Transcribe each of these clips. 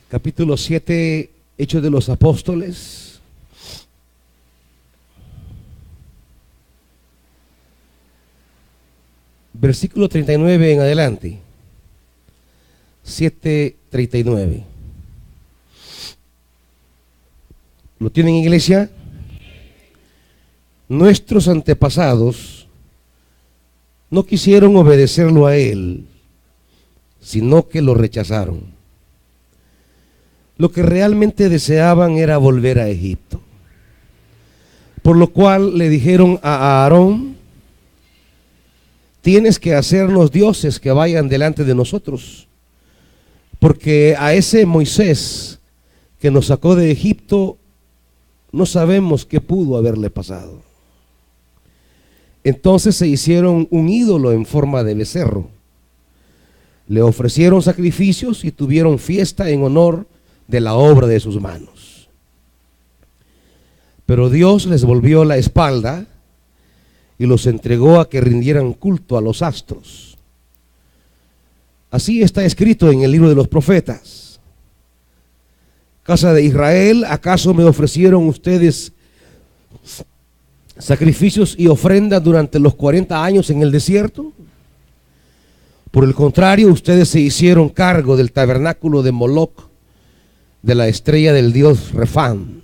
capítulo 7, Hechos de los Apóstoles. Versículo 39 en adelante. 7:39. ¿Lo tienen, iglesia? Nuestros antepasados no quisieron obedecerlo a él, sino que lo rechazaron. Lo que realmente deseaban era volver a Egipto. Por lo cual le dijeron a Aarón: tienes que hacernos dioses que vayan delante de nosotros, porque a ese Moisés que nos sacó de Egipto no sabemos qué pudo haberle pasado. Entonces se hicieron un ídolo en forma de becerro, le ofrecieron sacrificios y tuvieron fiesta en honor de la obra de sus manos. Pero Dios les volvió la espalda y los entregó a que rindieran culto a los astros. Así está escrito en el libro de los profetas: casa de Israel, ¿acaso me ofrecieron ustedes sacrificios y ofrendas durante los 40 años en el desierto? Por el contrario, ustedes se hicieron cargo del tabernáculo de Moloc, de la estrella del dios Refán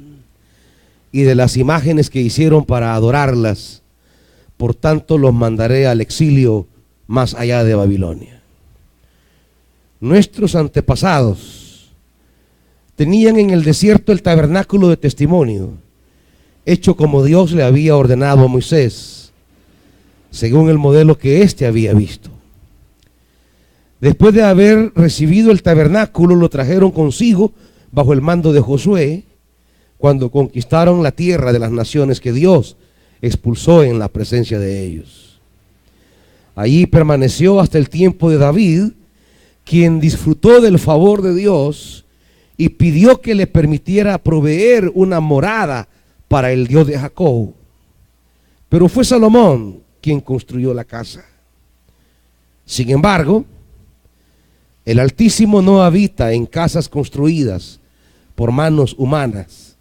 y de las imágenes que hicieron para adorarlas. Por tanto, los mandaré al exilio más allá de Babilonia. Nuestros antepasados tenían en el desierto el tabernáculo de testimonio, hecho como Dios le había ordenado a Moisés, según el modelo que éste había visto. Después de haber recibido el tabernáculo, lo trajeron consigo bajo el mando de Josué, cuando conquistaron la tierra de las naciones que Dios expulsó en la presencia de ellos. Allí permaneció hasta el tiempo de David, quien disfrutó del favor de Dios y pidió que le permitiera proveer una morada para el Dios de Jacob. Pero fue Salomón quien construyó la casa. Sin embargo, el Altísimo no habita en casas construidas por manos humanas.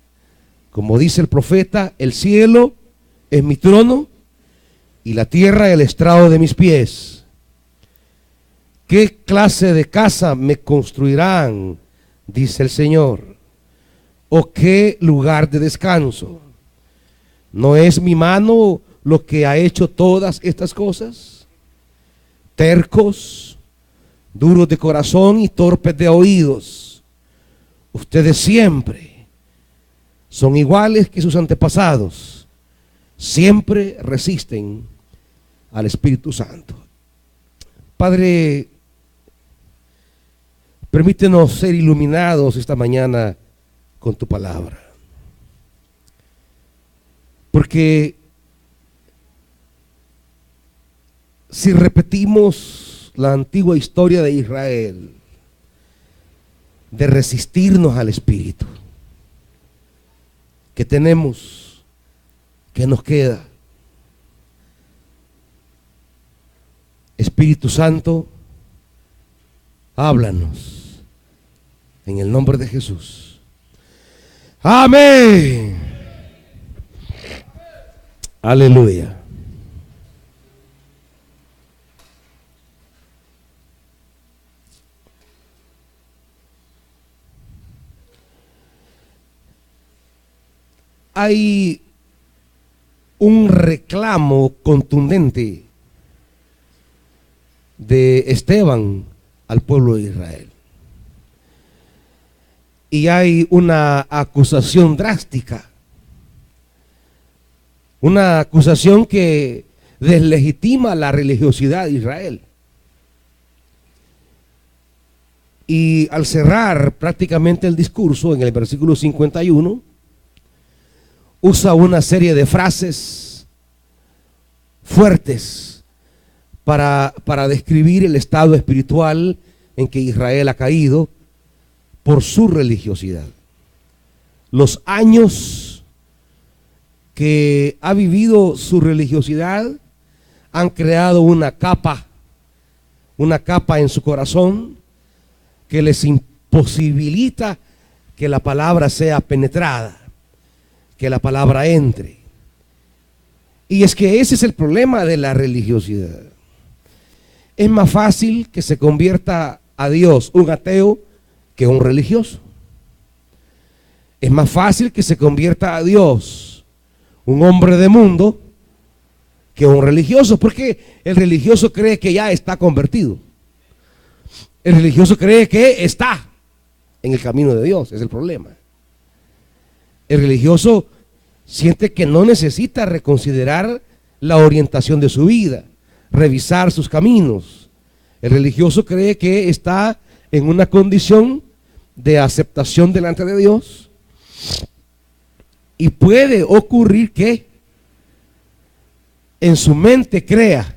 Como dice el profeta: el cielo es mi trono y la tierra el estrado de mis pies. ¿Qué clase de casa me construirán?, dice el Señor. ¿O qué lugar de descanso? ¿No es mi mano lo que ha hecho todas estas cosas? Tercos, duros de corazón y torpes de oídos, ustedes siempre son iguales que sus antepasados, siempre resisten al Espíritu Santo. Padre, permítenos ser iluminados esta mañana con tu palabra, porque si repetimos la antigua historia de Israel, de resistirnos al Espíritu, ¿qué tenemos? ¿Qué nos queda? Espíritu Santo, háblanos en el nombre de Jesús. Amén. Aleluya. Hay un reclamo contundente de Esteban al pueblo de Israel. Y hay una acusación drástica, una acusación que deslegitima la religiosidad de Israel. Y al cerrar prácticamente el discurso, en el versículo 51, usa una serie de frases fuertes para describir el estado espiritual en que Israel ha caído por su religiosidad. Los años que ha vivido su religiosidad han creado una capa en su corazón que les posibilita que la palabra sea penetrada, que la palabra entre. Y es que ese es el problema de la religiosidad. Es más fácil que se convierta a Dios un ateo que un religioso. Es más fácil que se convierta a Dios un hombre de mundo que un religioso, porque el religioso cree que ya está convertido. El religioso cree que está en el camino de Dios, es el problema. El religioso siente que no necesita reconsiderar la orientación de su vida, revisar sus caminos. El religioso cree que está en una condición de aceptación delante de Dios, y puede ocurrir que en su mente crea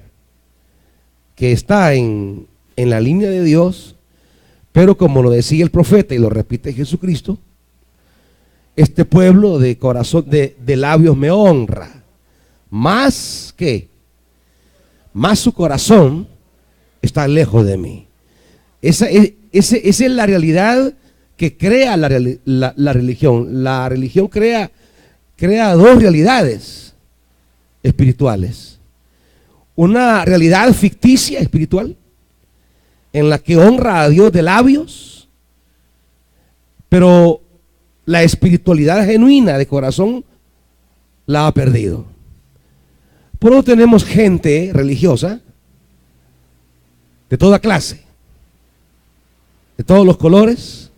que está en la línea de Dios, pero como lo decía el profeta y lo repite Jesucristo, este pueblo de corazón, de labios me honra, más su corazón está lejos de mí. Esa es la realidad que crea la religión. La religión crea dos realidades espirituales. Una realidad ficticia espiritual, en la que honra a Dios de labios, pero la espiritualidad genuina de corazón la ha perdido. Por eso tenemos gente religiosa de toda clase, de todos los colores,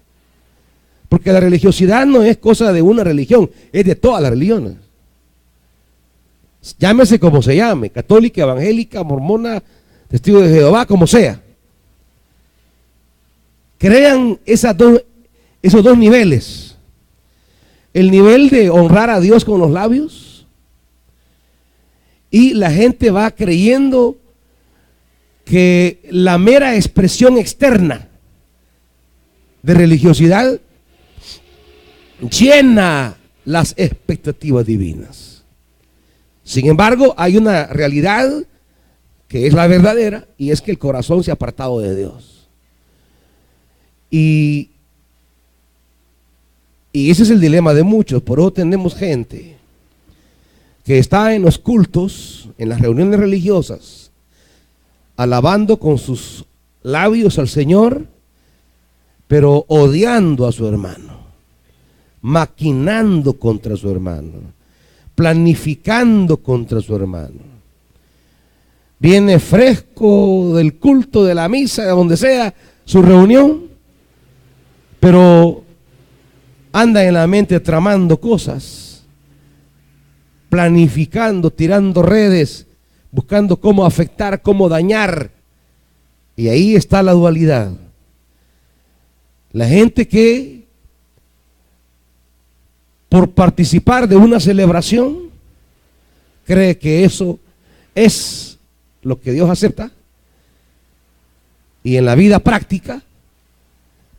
porque la religiosidad no es cosa de una religión, es de todas las religiones. Llámese como se llame, católica, evangélica, mormona, testigo de Jehová, como sea. Crean esos dos niveles. El nivel de honrar a Dios con los labios, y la gente va creyendo que la mera expresión externa de religiosidad llena las expectativas divinas. Sin embargo, hay una realidad que es la verdadera, y es que el corazón se ha apartado de Dios. Y ese es el dilema de muchos. Por eso tenemos gente que está en los cultos, en las reuniones religiosas, alabando con sus labios al Señor, pero odiando a su hermano, maquinando contra su hermano, planificando contra su hermano. Viene fresco del culto, de la misa, de donde sea su reunión, pero anda en la mente tramando cosas, planificando, tirando redes, buscando cómo afectar, cómo dañar. Y ahí está la dualidad. La gente que por participar de una celebración cree que eso es lo que Dios acepta, y en la vida práctica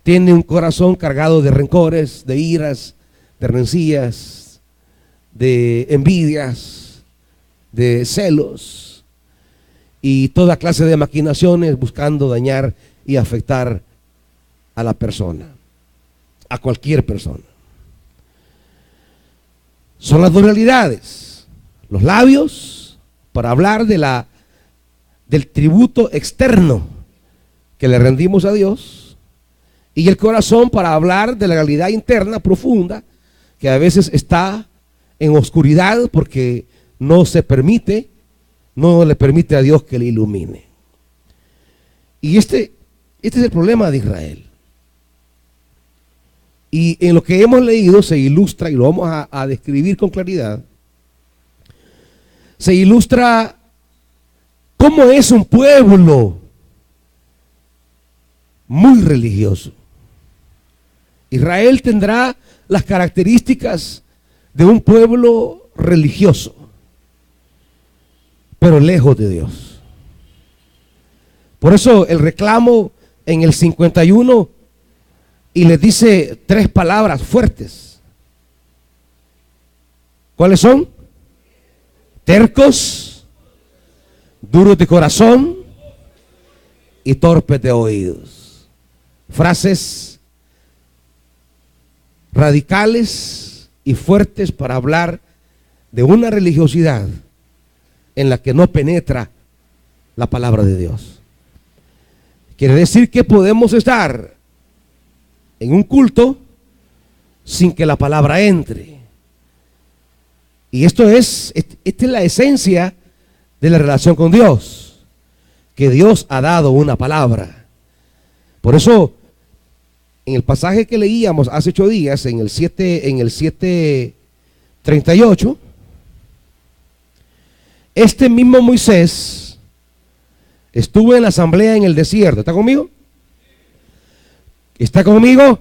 tiene un corazón cargado de rencores, de iras, de rencillas, de envidias, de celos y toda clase de maquinaciones buscando dañar y afectar a la persona, a cualquier persona. Son las dos realidades: los labios para hablar del tributo externo que le rendimos a Dios, y el corazón para hablar de la realidad interna profunda, que a veces está en oscuridad porque no le permite a Dios que le ilumine. Y este es el problema de Israel. Y en lo que hemos leído se ilustra, y lo vamos a describir con claridad, se ilustra cómo es un pueblo muy religioso. Israel tendrá las características de un pueblo religioso, pero lejos de Dios. Por eso el reclamo en el 51, y les dice tres palabras fuertes. ¿Cuáles son? Tercos, duros de corazón y torpes de oídos. Frases radicales y fuertes para hablar de una religiosidad en la que no penetra la palabra de Dios. Quiere decir que podemos estar en un culto sin que la palabra entre. Y esta es la esencia de la relación con Dios, que Dios ha dado una palabra. Por eso, en el pasaje que leíamos hace 8 días, en el 7:38, este mismo Moisés estuvo en la asamblea en el desierto. ¿Está conmigo? ¿Está conmigo?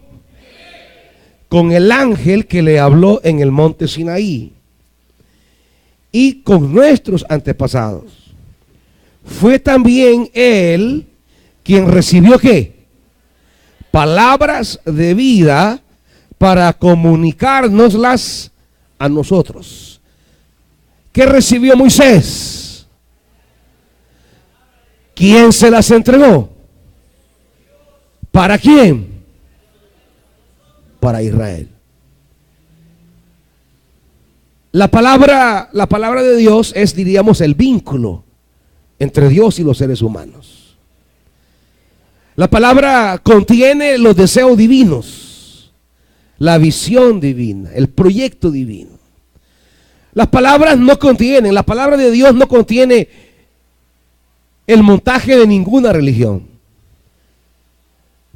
Con el ángel que le habló en el monte Sinaí. Y con nuestros antepasados. Fue también él quien recibió ¿qué? Palabras de vida para comunicárnoslas a nosotros. ¿Qué recibió Moisés? ¿Quién se las entregó? ¿Para quién? Para Israel. La palabra de Dios es, diríamos, el vínculo entre Dios y los seres humanos. La palabra contiene los deseos divinos, la visión divina, el proyecto divino. Las palabras no contienen, la palabra de Dios no contiene el montaje de ninguna religión.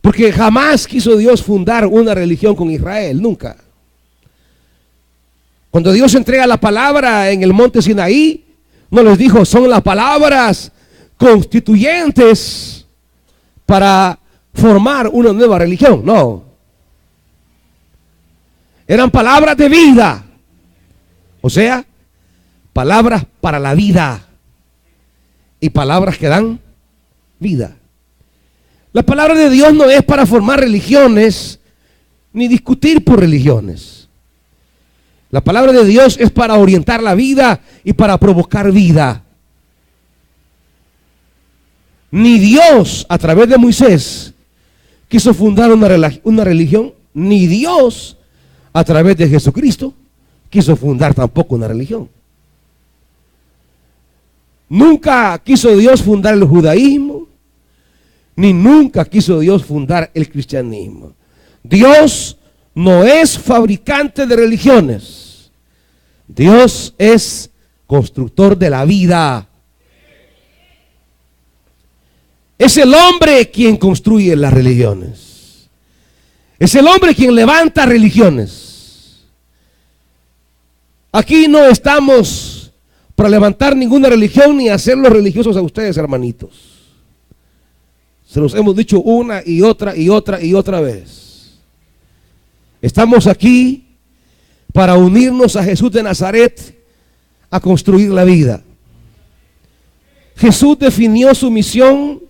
Porque jamás quiso Dios fundar una religión con Israel, nunca. Cuando Dios entrega la palabra en el monte Sinaí, no les dijo, son las palabras constituyentes para formar una nueva religión. No. Eran palabras de vida. O sea, palabras para la vida. Y palabras que dan vida. La palabra de Dios no es para formar religiones, ni discutir por religiones. La palabra de Dios es para orientar la vida y para provocar vida. Ni Dios, a través de Moisés, quiso fundar una religión, ni Dios, a través de Jesucristo, quiso fundar tampoco una religión. Nunca quiso Dios fundar el judaísmo, ni nunca quiso Dios fundar el cristianismo. Dios no es fabricante de religiones. Dios es constructor de la vida. Es el hombre quien construye las religiones. Es el hombre quien levanta religiones. Aquí no estamos para levantar ninguna religión ni hacerlos religiosos a ustedes, hermanitos. Se los hemos dicho una y otra y otra y otra vez. Estamos aquí para unirnos a Jesús de Nazaret a construir la vida. Jesús definió su misión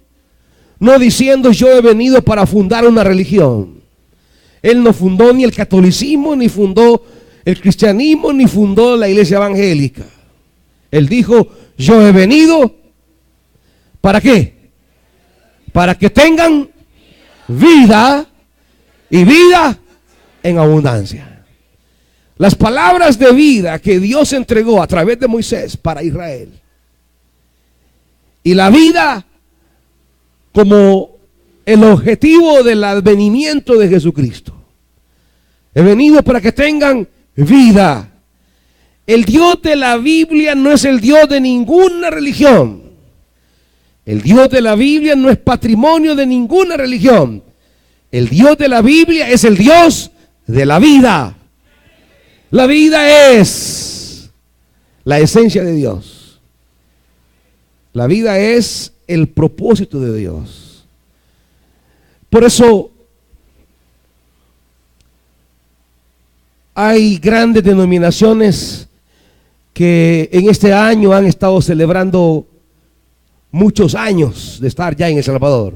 no diciendo yo he venido para fundar una religión. Él no fundó ni el catolicismo, ni fundó el cristianismo, ni fundó la iglesia evangélica. Él dijo yo he venido ¿para qué? Para que tengan vida y vida en abundancia. Las palabras de vida que Dios entregó a través de Moisés para Israel. Y la vida como el objetivo del advenimiento de Jesucristo. He venido para que tengan vida. El Dios de la Biblia no es el Dios de ninguna religión. El Dios de la Biblia no es patrimonio de ninguna religión. El Dios de la Biblia es el Dios de la vida. La vida es la esencia de Dios. La vida es el propósito de Dios. Por eso hay grandes denominaciones que en este año han estado celebrando muchos años de estar ya en El Salvador.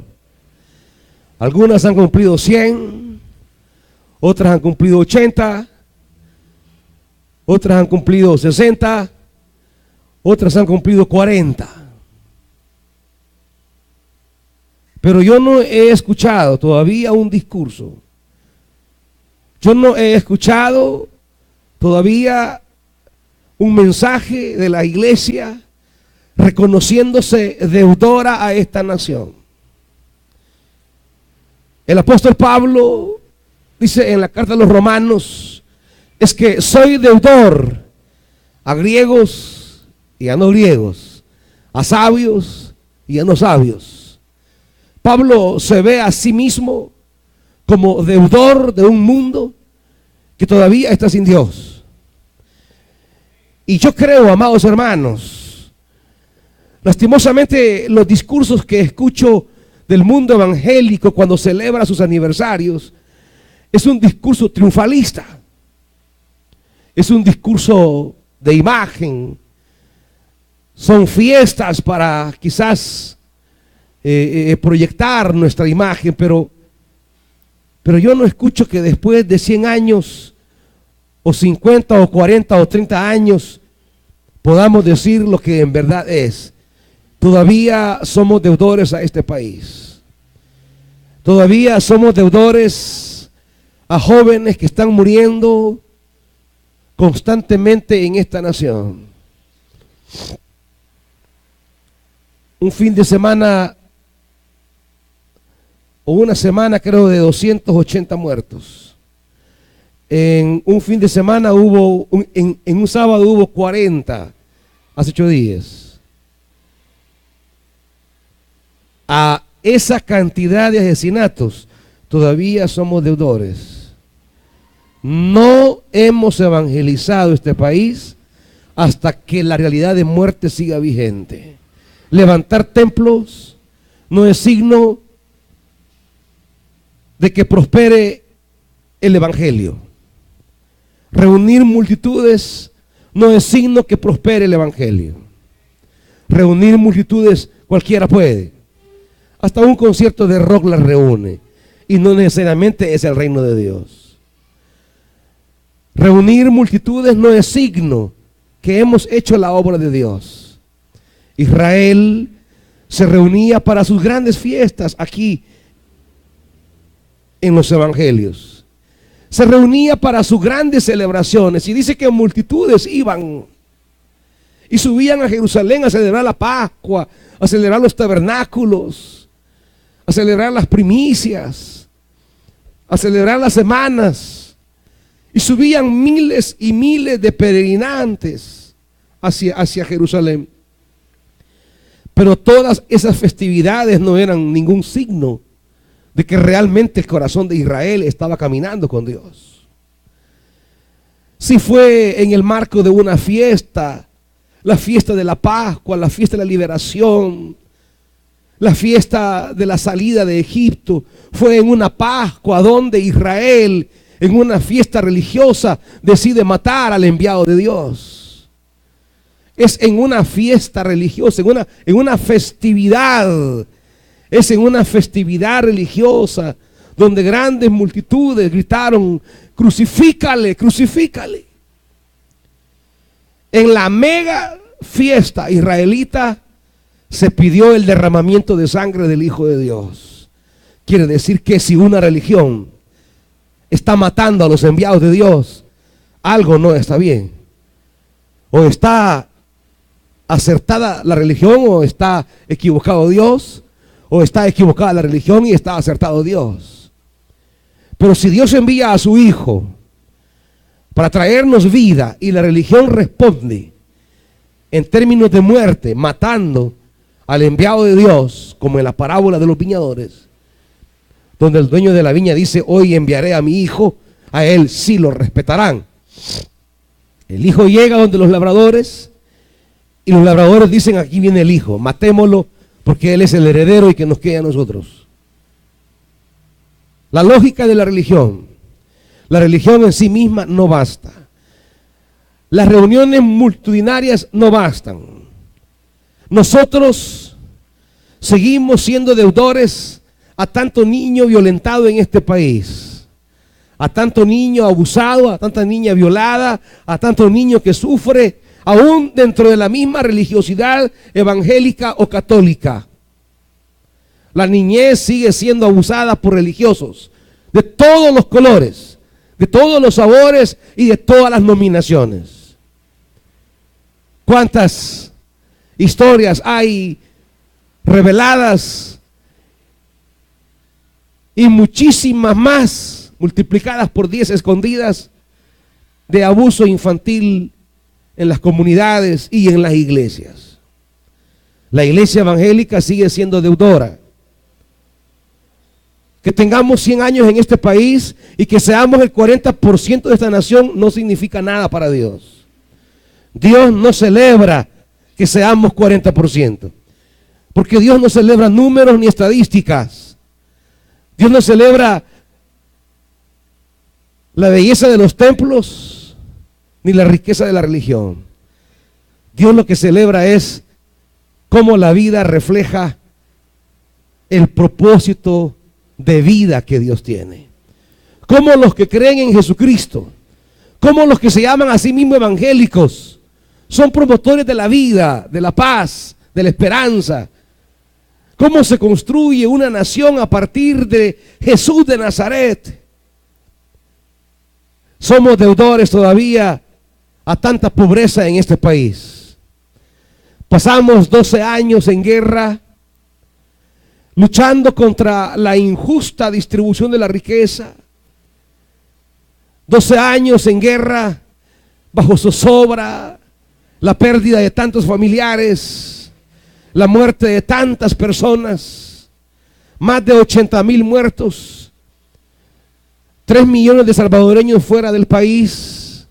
Algunas han cumplido 100, otras han cumplido 80, otras han cumplido 60, otras han cumplido 40. Pero yo no he escuchado todavía un discurso Yo no he escuchado todavía un mensaje de la iglesia reconociéndose deudora a esta nación. El apóstol Pablo dice en la carta a los Romanos, es que soy deudor a griegos y a no griegos, a sabios y a no sabios. Pablo se ve a sí mismo como deudor de un mundo que todavía está sin Dios. Y yo creo, amados hermanos, lastimosamente los discursos que escucho del mundo evangélico cuando celebra sus aniversarios es un discurso triunfalista, es un discurso de imagen, son fiestas para quizás proyectar nuestra imagen, pero yo no escucho que después de 100 años o 50 o 40 o 30 años podamos decir lo que en verdad es. Todavía somos deudores a este país. Todavía somos deudores a jóvenes que están muriendo constantemente en esta nación. Un fin de semana o una semana creo de 280 muertos. En un fin de semana en un sábado hubo 40, hace 8 días. A esa cantidad de asesinatos todavía somos deudores. No hemos evangelizado este país hasta que la realidad de muerte siga vigente. Levantar templos no es signo de que prospere el evangelio. Reunir multitudes no es signo que prospere el evangelio. Reunir multitudes cualquiera puede. Hasta un concierto de rock las reúne y no necesariamente es el reino de Dios. Reunir multitudes no es signo que hemos hecho la obra de Dios. Israel se reunía para sus grandes fiestas aquí en los evangelios. Se reunía para sus grandes celebraciones y dice que multitudes iban y subían a Jerusalén a celebrar la Pascua, a celebrar los tabernáculos, a celebrar las primicias, a celebrar las semanas, y subían miles y miles de peregrinantes hacia Jerusalén. Pero todas esas festividades no eran ningún signo de que realmente el corazón de Israel estaba caminando con Dios. Si fue en el marco de una fiesta, la fiesta de la Pascua, la fiesta de la liberación, la fiesta de la salida de Egipto, fue en una Pascua donde Israel, en una fiesta religiosa, decide matar al enviado de Dios. Es en una fiesta religiosa, en una festividad. Es en una festividad religiosa donde grandes multitudes gritaron: crucifícale, crucifícale. En la mega fiesta israelita se pidió el derramamiento de sangre del Hijo de Dios. Quiere decir que si una religión está matando a los enviados de Dios, algo no está bien. O está acertada la religión, o está equivocado Dios, o está equivocada la religión y está acertado Dios. Pero si Dios envía a su Hijo para traernos vida y la religión responde en términos de muerte, matando al enviado de Dios, como en la parábola de los viñadores, donde el dueño de la viña dice: hoy enviaré a mi hijo, a él sí lo respetarán. El hijo llega donde los labradores y los labradores dicen: aquí viene el hijo, matémoslo porque él es el heredero y que nos quede a nosotros. La lógica de la religión en sí misma no basta. Las reuniones multitudinarias no bastan. Nosotros seguimos siendo deudores a tanto niño violentado en este país, a tanto niño abusado, a tanta niña violada, a tanto niño que sufre, aún dentro de la misma religiosidad evangélica o católica. La niñez sigue siendo abusada por religiosos de todos los colores, de todos los sabores y de todas las nominaciones. ¿Cuántas historias hay reveladas y muchísimas más multiplicadas por 10 escondidas de abuso infantil en las comunidades y en las iglesias? La iglesia evangélica sigue siendo deudora. Que tengamos 100 años en este país y que seamos el 40% de esta nación no significa nada para Dios. Dios no celebra que seamos 40%, porque Dios no celebra números ni estadísticas. Dios no celebra la belleza de los templos ni la riqueza de la religión. Dios lo que celebra es cómo la vida refleja el propósito de vida que Dios tiene. Como los que creen en Jesucristo, como los que se llaman a sí mismos evangélicos, son promotores de la vida, de la paz, de la esperanza. Cómo se construye una nación a partir de Jesús de Nazaret. Somos deudores todavía a tanta pobreza en este país. Pasamos 12 años en guerra, luchando contra la injusta distribución de la riqueza. 12 años en guerra, bajo zozobra, la pérdida de tantos familiares, la muerte de tantas personas, más de 80,000 muertos, 3 millones de salvadoreños fuera del país,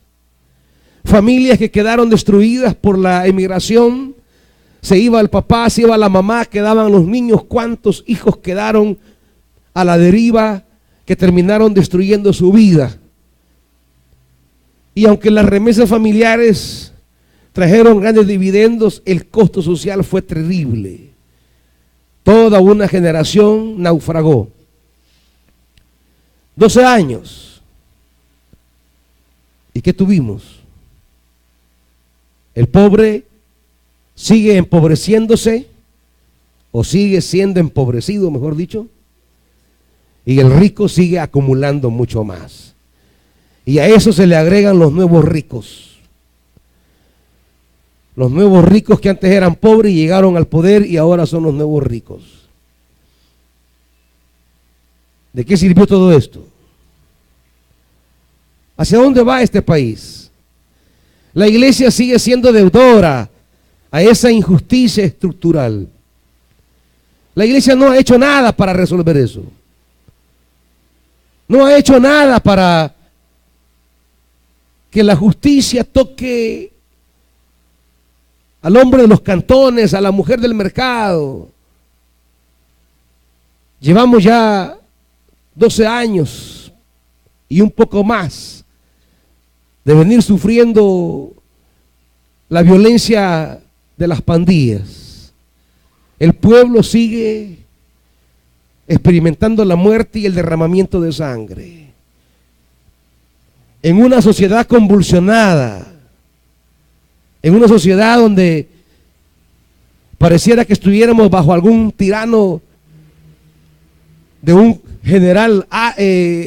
familias que quedaron destruidas por la emigración. Se iba el papá, se iba la mamá, quedaban los niños. ¿Cuántos hijos quedaron a la deriva que terminaron destruyendo su vida? Y aunque las remesas familiares trajeron grandes dividendos, el costo social fue terrible. Toda una generación naufragó. 12 años. ¿Y qué tuvimos? El pobre sigue empobreciéndose, o sigue siendo empobrecido, mejor dicho, y el rico sigue acumulando mucho más. Y a eso se le agregan los nuevos ricos. Los nuevos ricos que antes eran pobres y llegaron al poder y ahora son los nuevos ricos. ¿De qué sirvió todo esto? ¿Hacia dónde va este país? La iglesia sigue siendo deudora a esa injusticia estructural. La iglesia no ha hecho nada para resolver eso. No ha hecho nada para que la justicia toque al hombre de los cantones, a la mujer del mercado. Llevamos ya 12 años y un poco más de venir sufriendo la violencia de las pandillas. El pueblo sigue experimentando la muerte y el derramamiento de sangre. En una sociedad convulsionada, en una sociedad donde pareciera que estuviéramos bajo algún tirano de un general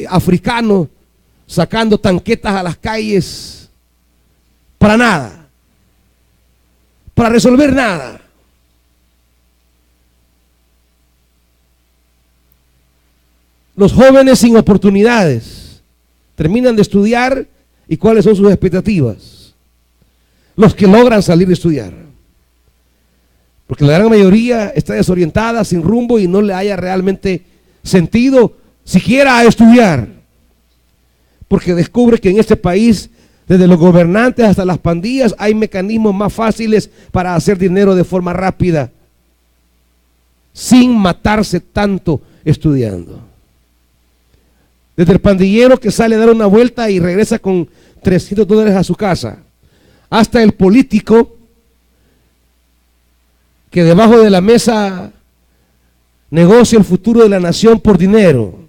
africano sacando tanquetas a las calles para nada, para resolver nada. Los jóvenes sin oportunidades terminan de estudiar, ¿y cuáles son sus expectativas? Los que logran salir de estudiar, porque la gran mayoría está desorientada, sin rumbo y no le haya realmente sentido siquiera a estudiar, porque descubre que en este país, desde los gobernantes hasta las pandillas, hay mecanismos más fáciles para hacer dinero de forma rápida, sin matarse tanto estudiando. Desde el pandillero que sale a dar una vuelta y regresa con $300 a su casa, hasta el político que debajo de la mesa negocia el futuro de la nación por dinero.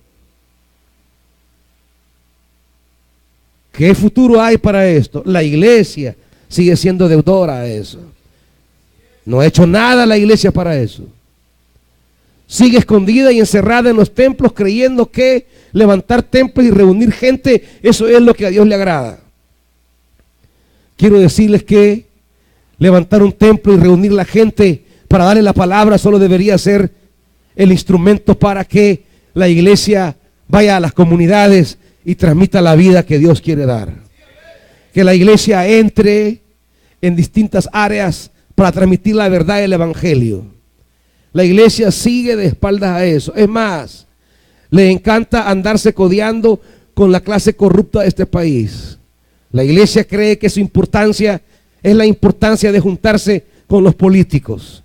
¿Qué futuro hay para esto? La iglesia sigue siendo deudora a eso. No ha hecho nada la iglesia para eso. sigue escondida y encerrada en los templos, creyendo que levantar templos y reunir gente, eso es lo que a Dios le agrada. Quiero decirles que levantar un templo y reunir la gente para darle la palabra solo debería ser el instrumento para que la iglesia vaya a las comunidades y transmita la vida que Dios quiere dar. Que la iglesia entre en distintas áreas para transmitir la verdad del evangelio. La iglesia sigue de espaldas a eso. Es más, le encanta andarse codeando con la clase corrupta de este país. La iglesia cree que su importancia es la importancia de juntarse con los políticos.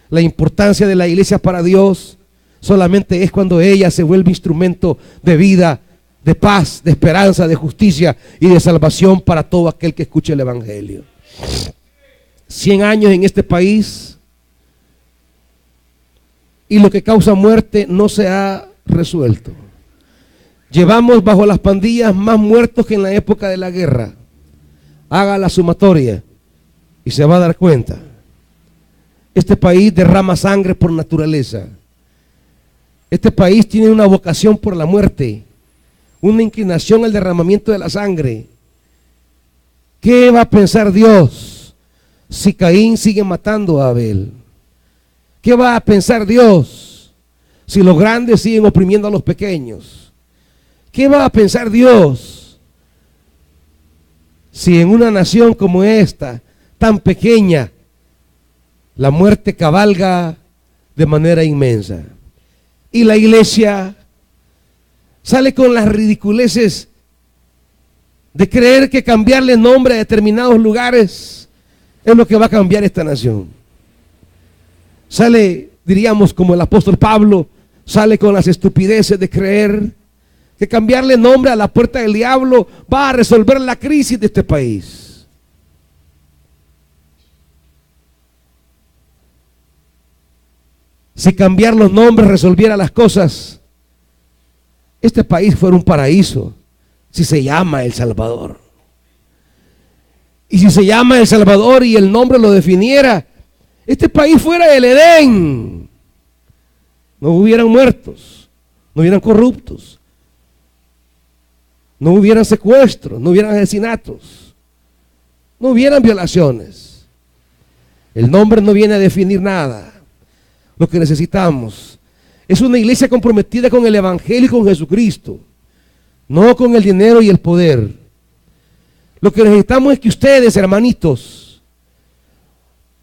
La importancia de la iglesia para Dios solamente es cuando ella se vuelve instrumento de vida, de paz, de esperanza, de justicia y de salvación para todo aquel que escuche el evangelio. 100 años en este país y lo que causa muerte no se ha resuelto. Llevamos bajo las pandillas más muertos que en la época de la guerra. Haga la sumatoria y se va a dar cuenta. Este país derrama sangre por naturaleza. Este país tiene una vocación por la muerte, una inclinación al derramamiento de la sangre. ¿Qué va a pensar Dios si Caín sigue matando a Abel? ¿Qué va a pensar Dios si los grandes siguen oprimiendo a los pequeños? ¿Qué va a pensar Dios si en una nación como esta, tan pequeña, la muerte cabalga de manera inmensa? Y la iglesia sale con las ridiculeces de creer que cambiarle nombre a determinados lugares es lo que va a cambiar esta nación. Sale, diríamos, como el apóstol Pablo, sale con las estupideces de creer que cambiarle nombre a la puerta del diablo va a resolver la crisis de este país. Si cambiar los nombres resolviera las cosas, este país fuera un paraíso si se llama El Salvador. Y si se llama El Salvador y el nombre lo definiera, este país fuera el Edén. No hubieran muertos, no hubieran corruptos, no hubieran secuestros, no hubieran asesinatos, no hubieran violaciones. El nombre no viene a definir nada. Lo que necesitamos es una iglesia comprometida con el evangelio y con Jesucristo, no con el dinero y el poder. Lo que necesitamos es que ustedes, hermanitos,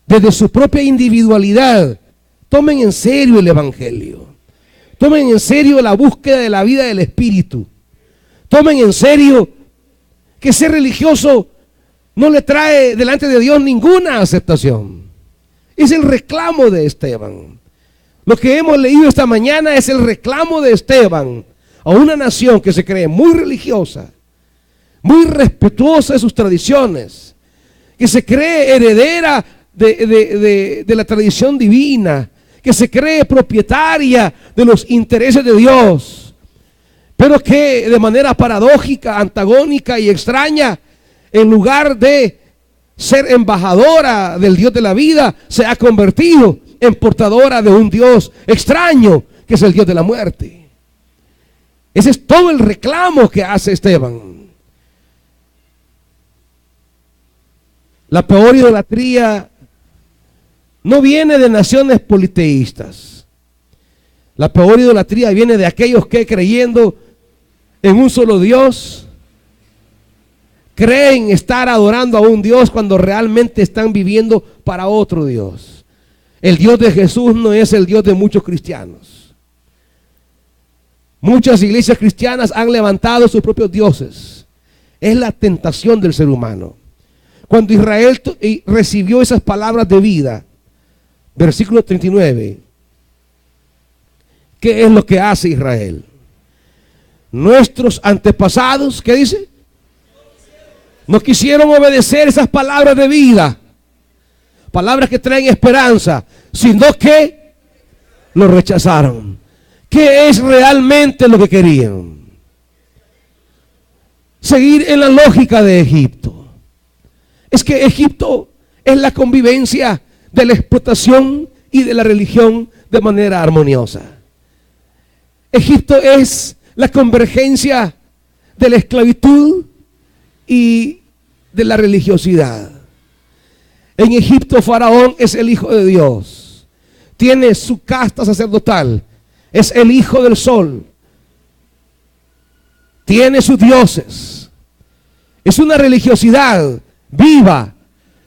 desde su propia individualidad, tomen en serio el evangelio. Tomen en serio la búsqueda de la vida del Espíritu. Tomen en serio que ser religioso no le trae delante de Dios ninguna aceptación. Es el reclamo de Esteban. Lo que hemos leído esta mañana es el reclamo de Esteban a una nación que se cree muy religiosa, muy respetuosa de sus tradiciones, que se cree heredera de la tradición divina, que se cree propietaria de los intereses de Dios, pero que de manera paradójica, antagónica y extraña, en lugar de ser embajadora del Dios de la vida, se ha convertido en portadora de un Dios extraño, que es el Dios de la muerte. Ese es todo el reclamo que hace Esteban. La peor idolatría no viene de naciones politeístas. La peor idolatría viene de aquellos que, creyendo en un solo Dios, creen estar adorando a un Dios cuando realmente están viviendo para otro Dios. El Dios de Jesús no es el Dios de muchos cristianos. Muchas iglesias cristianas han levantado sus propios dioses. Es la tentación del ser humano. Cuando Israel recibió esas palabras de vida, versículo 39, ¿qué es lo que hace Israel? Nuestros antepasados, ¿qué dice? No quisieron obedecer esas palabras de vida, palabras que traen esperanza, sino que lo rechazaron. ¿Qué es realmente lo que querían? Seguir en la lógica de Egipto. Es que Egipto es la convivencia de la explotación y de la religión de manera armoniosa. Egipto es la convergencia de la esclavitud y de la religiosidad. En Egipto Faraón es el hijo de Dios, tiene su casta sacerdotal, es el hijo del sol, tiene sus dioses. Es una religiosidad viva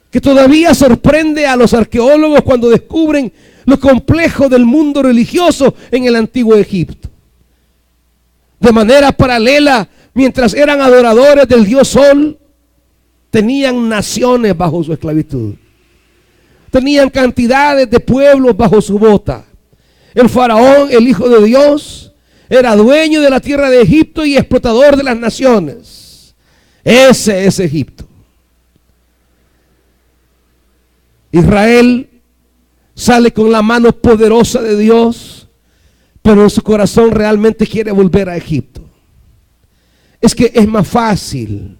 que todavía sorprende a los arqueólogos cuando descubren lo complejo del mundo religioso en el antiguo Egipto. De manera paralela, mientras eran adoradores del dios sol, tenían naciones bajo su esclavitud. Tenían cantidades de pueblos bajo su bota. El faraón, el hijo de Dios, era dueño de la tierra de Egipto y explotador de las naciones. Ese es Egipto. Israel sale con la mano poderosa de Dios, pero en su corazón realmente quiere volver a Egipto. Es que es más fácil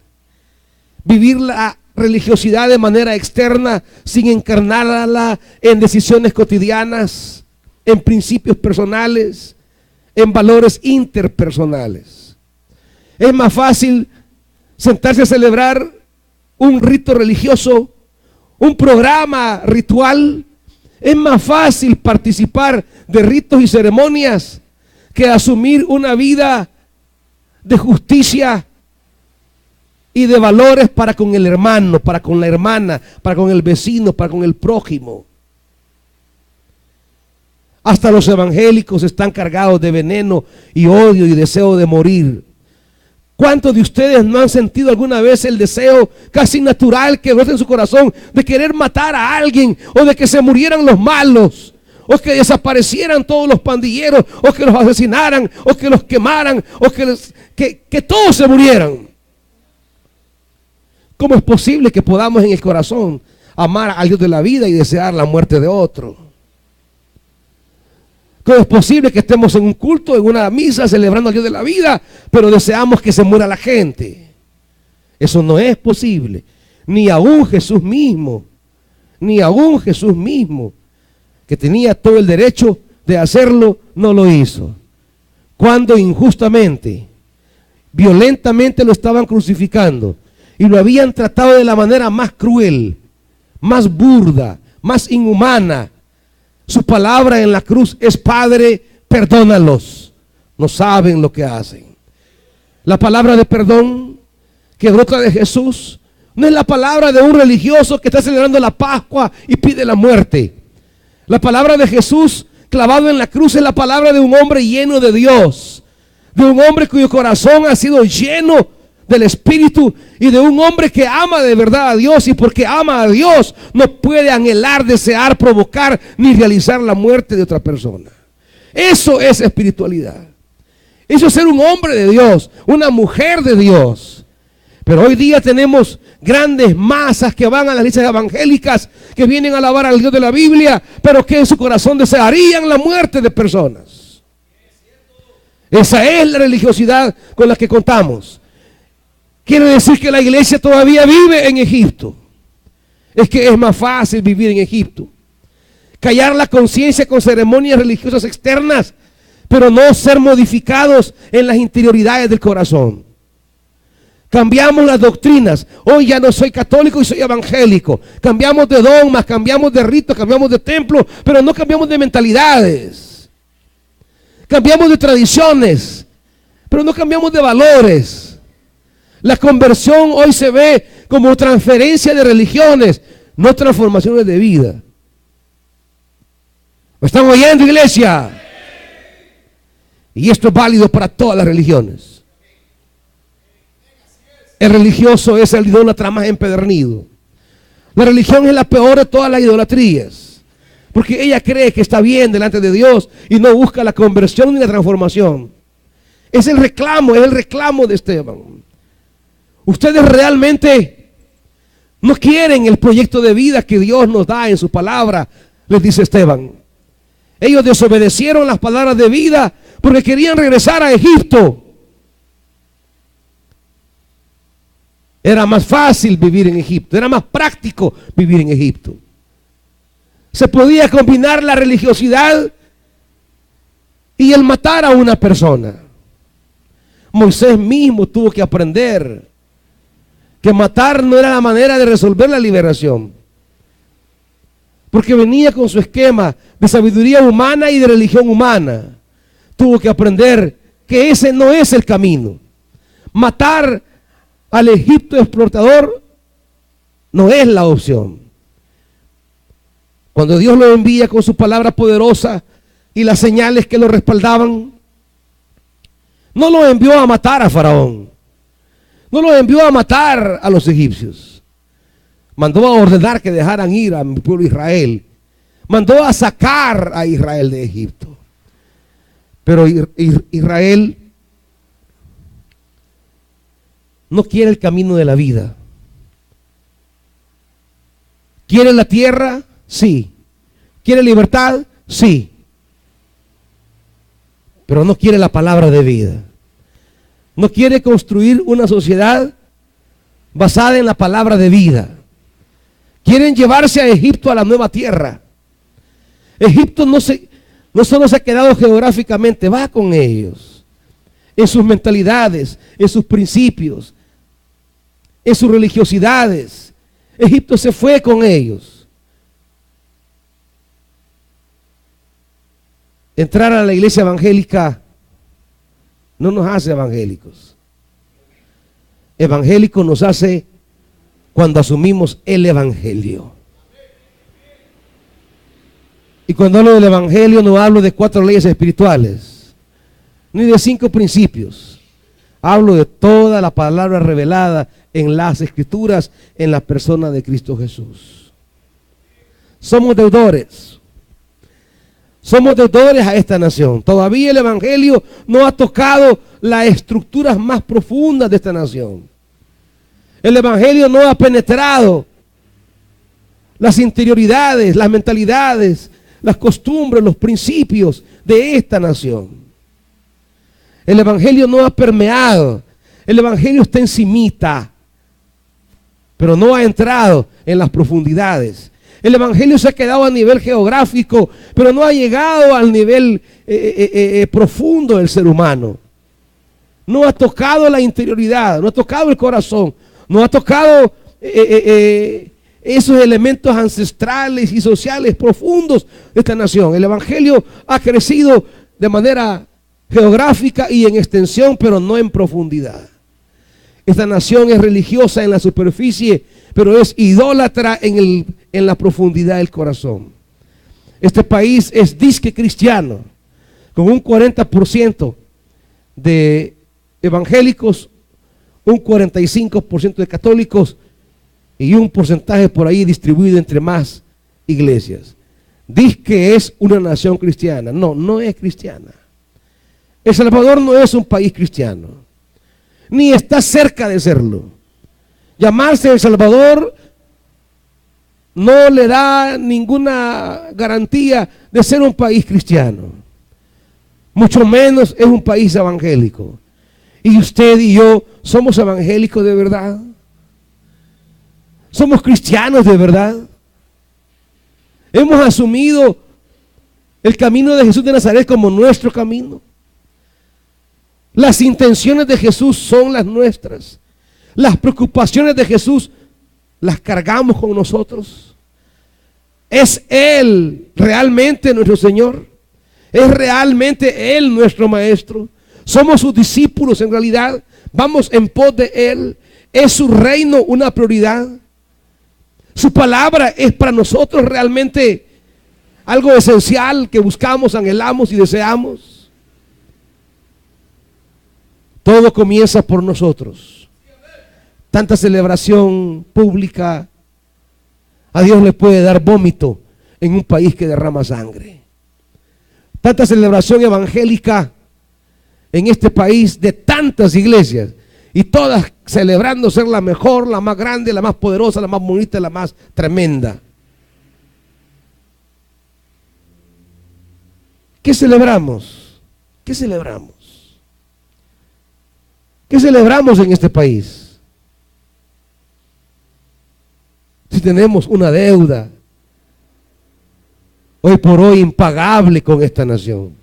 vivir la religiosidad de manera externa sin encarnarla en decisiones cotidianas, en principios personales, en valores interpersonales. Es más fácil sentarse a celebrar un rito religioso, un programa ritual. Es más fácil participar de ritos y ceremonias que asumir una vida de justicia y de valores para con el hermano, para con la hermana, para con el vecino, para con el prójimo. Hasta los evangélicos están cargados de veneno y odio y deseo de morir. ¿Cuántos de ustedes no han sentido alguna vez el deseo casi natural que brota en su corazón de querer matar a alguien, o de que se murieran los malos, o que desaparecieran todos los pandilleros, o que los asesinaran, o que los quemaran, o que todos se murieran? ¿Cómo es posible que podamos en el corazón amar al Dios de la vida y desear la muerte de otro? ¿Cómo es posible que estemos en un culto, en una misa, celebrando al Dios de la vida, pero deseamos que se muera la gente? Eso no es posible. Ni aún Jesús mismo, que tenía todo el derecho de hacerlo, no lo hizo. Cuando injustamente, violentamente lo estaban crucificando y lo habían tratado de la manera más cruel, más burda, más inhumana, su palabra en la cruz es: Padre, perdónalos, no saben lo que hacen. La palabra de perdón que brota de Jesús no es la palabra de un religioso que está celebrando la Pascua y pide la muerte. La palabra de Jesús clavado en la cruz es la palabra de un hombre lleno de Dios, de un hombre cuyo corazón ha sido lleno del Espíritu, y de un hombre que ama de verdad a Dios, y porque ama a Dios no puede anhelar, desear, provocar ni realizar la muerte de otra persona. Eso es espiritualidad. Eso es ser un hombre de Dios, una mujer de Dios. Pero hoy día tenemos grandes masas que van a las iglesias evangélicas, que vienen a alabar al Dios de la Biblia, pero que en su corazón desearían la muerte de personas. Esa es la religiosidad con la que contamos. Quiere decir que la iglesia todavía vive en Egipto. Es que es más fácil vivir en Egipto. Callar la conciencia con ceremonias religiosas externas, pero no ser modificados en las interioridades del corazón. Cambiamos las doctrinas. Hoy ya no soy católico y soy evangélico. Cambiamos de dogmas, cambiamos de ritos, cambiamos de templos, pero no cambiamos de mentalidades. Cambiamos de tradiciones, pero no cambiamos de valores. La conversión hoy se ve como transferencia de religiones, no transformaciones de vida. ¿Me están oyendo, iglesia? Y esto es válido para todas las religiones. El religioso es el idólatra más empedernido. La religión es la peor de todas las idolatrías, porque ella cree que está bien delante de Dios y no busca la conversión ni la transformación. Es el reclamo de Esteban. Ustedes realmente no quieren el proyecto de vida que Dios nos da en su palabra, les dice Esteban. Ellos desobedecieron las palabras de vida porque querían regresar a Egipto. Era más fácil vivir en Egipto, era más práctico vivir en Egipto. Se podía combinar la religiosidad y el matar a una persona. Moisés mismo tuvo que aprender que matar no era la manera de resolver la liberación, porque venía con su esquema de sabiduría humana y de religión humana. Tuvo que aprender que ese no es el camino. Matar al Egipto explotador no es la opción. Cuando Dios lo envía con su palabra poderosa y las señales que lo respaldaban, no lo envió a matar a Faraón, no lo envió a matar a los egipcios, mandó a ordenar que dejaran ir a mi pueblo Israel, mandó a sacar a Israel de Egipto. Pero Israel no quiere el camino de la vida. ¿Quiere la tierra? Sí. ¿Quiere libertad? Sí. Pero no quiere la palabra de vida. No quiere construir una sociedad basada en la palabra de vida. Quieren llevarse a Egipto a la nueva tierra. Egipto no solo se ha quedado geográficamente, va con ellos. En sus mentalidades, en sus principios, en sus religiosidades. Egipto se fue con ellos. Entrar a la iglesia evangélica no nos hace evangélicos. Evangélicos nos hace cuando asumimos el evangelio. Y cuando hablo del evangelio no hablo de 4 leyes espirituales, ni de 5 principios. Hablo de toda la palabra revelada en las escrituras, en la persona de Cristo Jesús. Somos deudores. Somos deudores a esta nación. Todavía el evangelio no ha tocado las estructuras más profundas de esta nación. El evangelio no ha penetrado las interioridades, las mentalidades, las costumbres, los principios de esta nación. El evangelio no ha permeado. El evangelio está encimita, pero no ha entrado en las profundidades. El evangelio se ha quedado a nivel geográfico, pero no ha llegado al nivel profundo del ser humano. No ha tocado la interioridad, no ha tocado el corazón, no ha tocado esos elementos ancestrales y sociales profundos de esta nación. El evangelio ha crecido de manera geográfica y en extensión, pero no en profundidad. Esta nación es religiosa en la superficie, pero es idólatra en la profundidad del corazón. Este país es disque cristiano, con un 40% de evangélicos, un 45% de católicos y un porcentaje por ahí distribuido entre más iglesias. Dice que es una nación cristiana. No, no es cristiana. El Salvador no es un país cristiano, ni está cerca de serlo. Llamarse El Salvador no le da ninguna garantía de ser un país cristiano. Mucho menos es un país evangélico. Y usted y yo somos evangélicos de verdad. Somos cristianos de verdad. Hemos asumido el camino de Jesús de Nazaret como nuestro camino. Las intenciones de Jesús son las nuestras. Las preocupaciones de Jesús las cargamos con nosotros. ¿Es Él realmente nuestro Señor? ¿Es realmente Él nuestro Maestro? ¿Somos sus discípulos en realidad? ¿Vamos en pos de Él? ¿Es su reino una prioridad? ¿Su palabra es para nosotros realmente algo esencial que buscamos, anhelamos y deseamos? Todo comienza por nosotros. Tanta celebración pública a Dios le puede dar vómito en un país que derrama sangre. Tanta celebración evangélica en este país de tantas iglesias y todas celebrando ser la mejor, la más grande, la más poderosa, la más bonita, la más tremenda. ¿Qué celebramos? ¿Qué celebramos? ¿Qué celebramos en este país? Si tenemos una deuda hoy por hoy impagable con esta nación.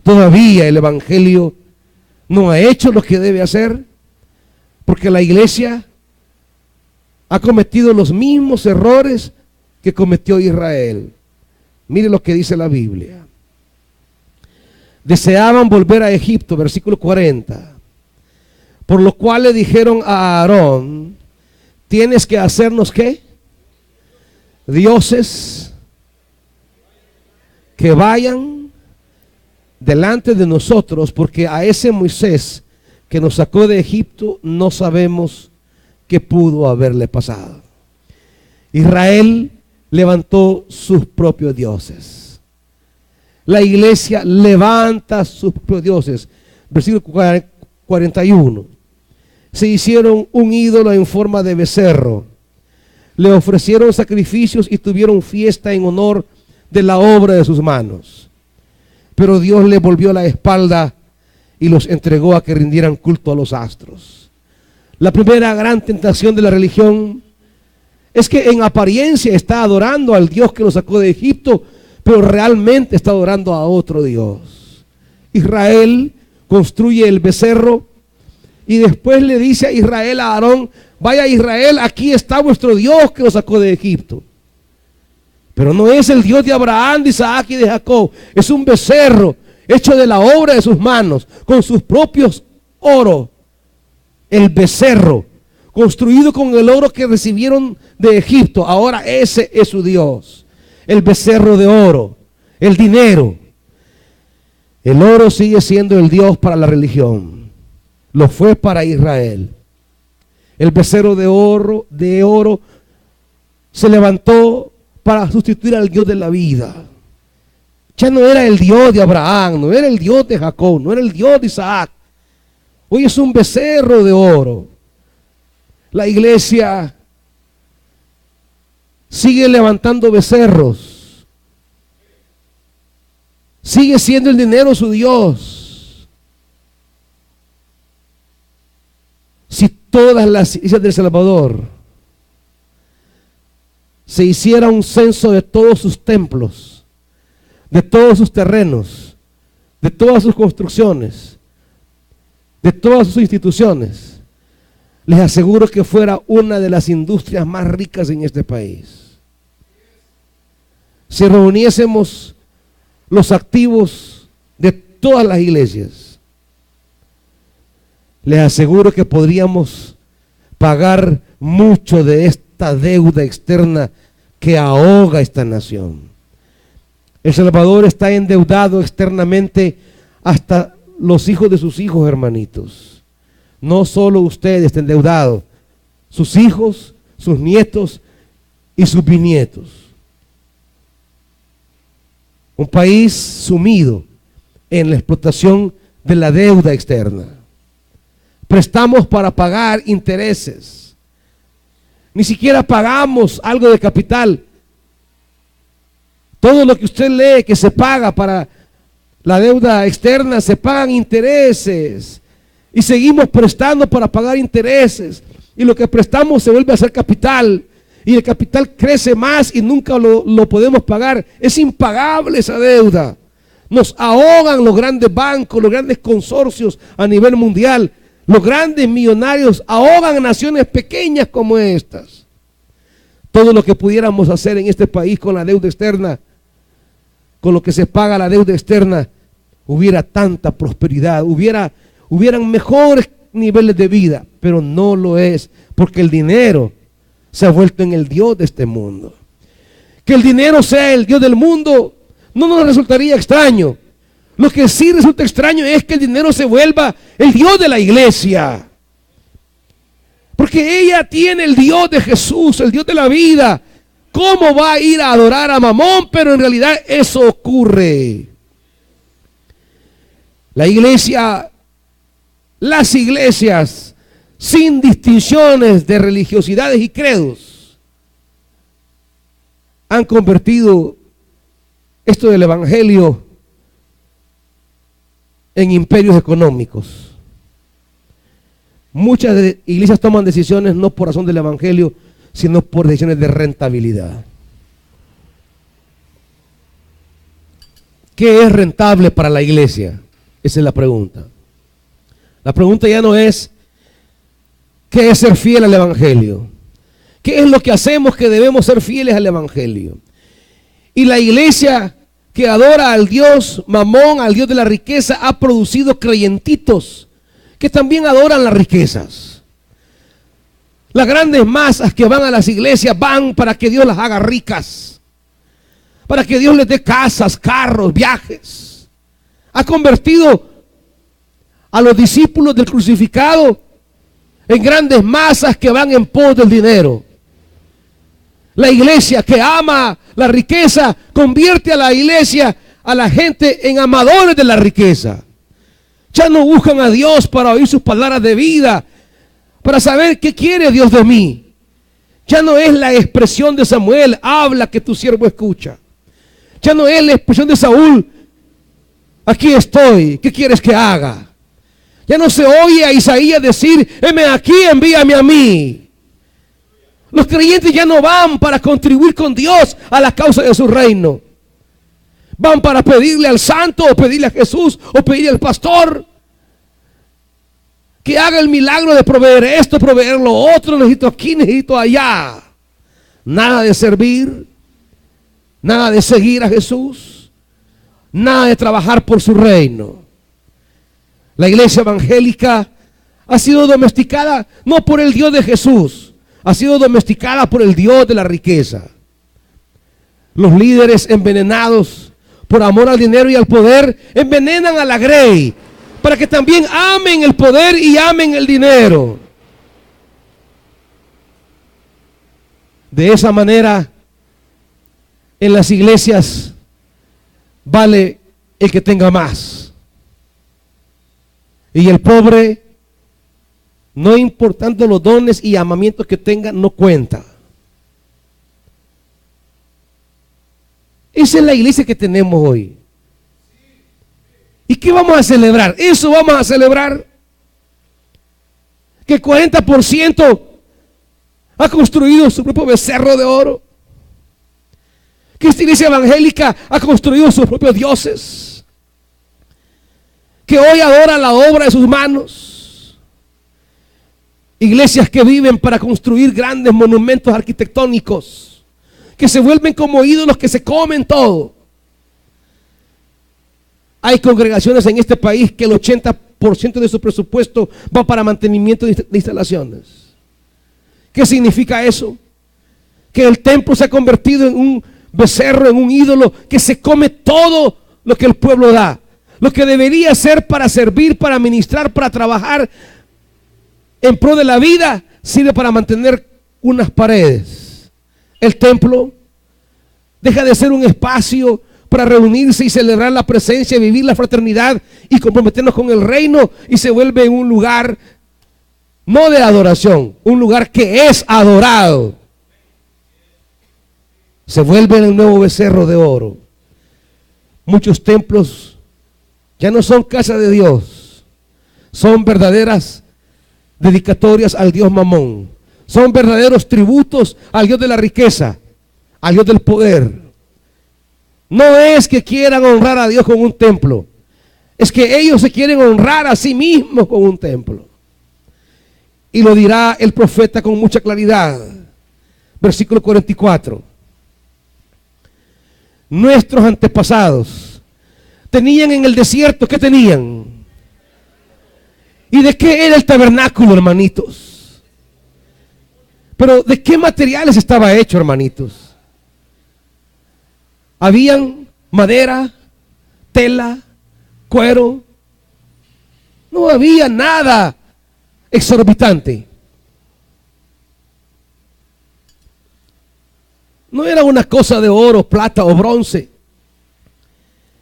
Todavía el evangelio no ha hecho lo que debe hacer, porque la iglesia ha cometido los mismos errores que cometió Israel. Mire lo que dice la Biblia. Deseaban volver a Egipto, versículo 40. Por lo cual le dijeron a Aarón: tienes que hacernos ¿qué? Dioses que vayan delante de nosotros, porque a ese Moisés que nos sacó de Egipto no sabemos qué pudo haberle pasado. Israel levantó sus propios dioses. La iglesia levanta sus propios dioses. Versículo 41. Se hicieron un ídolo en forma de becerro. Le ofrecieron sacrificios y tuvieron fiesta en honor de la obra de sus manos. Pero Dios le volvió la espalda y los entregó a que rindieran culto a los astros. La primera gran tentación de la religión es que en apariencia está adorando al Dios que lo sacó de Egipto, pero realmente está adorando a otro Dios. Israel construye el becerro y después le dice a Israel, a Aarón: vaya Israel, aquí está vuestro Dios que lo sacó de Egipto. Pero no es el Dios de Abraham, de Isaac y de Jacob. Es un becerro hecho de la obra de sus manos, con sus propios oro. El becerro, construido con el oro que recibieron de Egipto. Ahora ese es su Dios. El becerro de oro, el dinero. El oro sigue siendo el Dios para la religión. Lo fue para Israel. El becerro de oro se levantó para sustituir al Dios de la vida. Ya no era el Dios de Abraham, no era el Dios de Jacob, no era el Dios de Isaac. Hoy es un becerro de oro. La iglesia sigue levantando becerros. Sigue siendo el dinero su Dios. Si todas las iglesias del Salvador se hiciera un censo de todos sus templos, de todos sus terrenos, de todas sus construcciones, de todas sus instituciones, les aseguro que fuera una de las industrias más ricas en este país. Si reuniésemos los activos de todas las iglesias, les aseguro que podríamos pagar mucho de esta deuda externa que ahoga esta nación. El Salvador está endeudado externamente hasta los hijos de sus hijos, hermanitos. No solo usted está endeudado, sus hijos, sus nietos y sus bisnietos. Un país sumido en la explotación de la deuda externa. Prestamos para pagar intereses. Ni siquiera pagamos algo de capital. Todo lo que usted lee que se paga para la deuda externa, se pagan intereses. Y seguimos prestando para pagar intereses. Y lo que prestamos se vuelve a ser capital. Y el capital crece más y nunca lo podemos pagar. Es impagable esa deuda. Nos ahogan los grandes bancos, los grandes consorcios a nivel mundial. Los grandes millonarios ahogan a naciones pequeñas como estas. Todo lo que pudiéramos hacer en este país con la deuda externa, con lo que se paga la deuda externa, hubiera tanta prosperidad, hubieran mejores niveles de vida, pero no lo es, porque el dinero se ha vuelto en el Dios de este mundo. Que el dinero sea el Dios del mundo no nos resultaría extraño. Lo que sí resulta extraño es que el dinero se vuelva el Dios de la iglesia. Porque ella tiene el Dios de Jesús, el Dios de la vida. ¿Cómo va a ir a adorar a Mamón? Pero en realidad eso ocurre. La iglesia, las iglesias, sin distinciones de religiosidades y credos, han convertido esto del evangelio en imperios económicos. Muchas iglesias toman decisiones no por razón del evangelio, sino por decisiones de rentabilidad. ¿qué es rentable para la iglesia? Esa es la pregunta. La pregunta ya no es ¿qué es ser fiel al evangelio? ¿Qué es lo que hacemos que debemos ser fieles al evangelio? Y la iglesia que adora al Dios Mamón, al Dios de la riqueza, ha producido creyentitos que también adoran las riquezas. Las grandes masas que van a las iglesias van para que Dios las haga ricas, para que Dios les dé casas, carros, viajes. Ha convertido a los discípulos del crucificado en grandes masas que van en pos del dinero. La iglesia que ama la riqueza convierte a la iglesia, a la gente, en amadores de la riqueza. Ya no buscan a Dios para oír sus palabras de vida, para saber qué quiere Dios de mí. Ya no es la expresión de Samuel, habla que tu siervo escucha. Ya no es la expresión de Saúl, aquí estoy, ¿qué quieres que haga? Ya no se oye a Isaías decir, heme aquí, envíame a mí. Los creyentes ya no van para contribuir con Dios a la causa de su reino. Van para pedirle al santo, o pedirle a Jesús, o pedirle al pastor que haga el milagro de proveer esto, proveer lo otro, necesito aquí, necesito allá. Nada de servir, nada de seguir a Jesús, nada de trabajar por su reino. La iglesia evangélica ha sido domesticada no por el Dios de Jesús, ha sido domesticada por el Dios de la riqueza. Los líderes envenenados por amor al dinero y al poder envenenan a la grey para que también amen el poder y amen el dinero. De esa manera, en las iglesias vale el que tenga más. Y el pobre, no importando los dones y amamientos que tenga, no cuenta. Esa es la iglesia que tenemos hoy. ¿Y qué vamos a celebrar? Eso vamos a celebrar. Que el 40% ha construido su propio becerro de oro. Que esta iglesia evangélica ha construido sus propios dioses. Que hoy adora la obra de sus manos. Iglesias que viven para construir grandes monumentos arquitectónicos, que se vuelven como ídolos que se comen todo. Hay congregaciones en este país que el 80% de su presupuesto va para mantenimiento de instalaciones. ¿Qué significa eso? Que el templo se ha convertido en un becerro, en un ídolo que se come todo lo que el pueblo da. Lo que debería ser para servir, para ministrar, para trabajar en pro de la vida, sirve para mantener unas paredes. El templo deja de ser un espacio para reunirse y celebrar la presencia, vivir la fraternidad y comprometernos con el reino, y se vuelve un lugar no de adoración, un lugar que es adorado. Se vuelve el nuevo becerro de oro. Muchos templos ya no son casa de Dios, son verdaderas dedicatorias al Dios Mamón, son verdaderos tributos al Dios de la riqueza, al Dios del poder. No es que quieran honrar a Dios con un templo, es que ellos se quieren honrar a sí mismos con un templo. Y lo dirá el profeta con mucha claridad. Versículo 44. Nuestros antepasados tenían en el desierto, ¿qué tenían? ¿Y de qué era el tabernáculo, hermanitos? Pero ¿de qué materiales estaba hecho, hermanitos? Habían madera, tela, cuero. No había nada exorbitante. No era una cosa de oro, plata o bronce.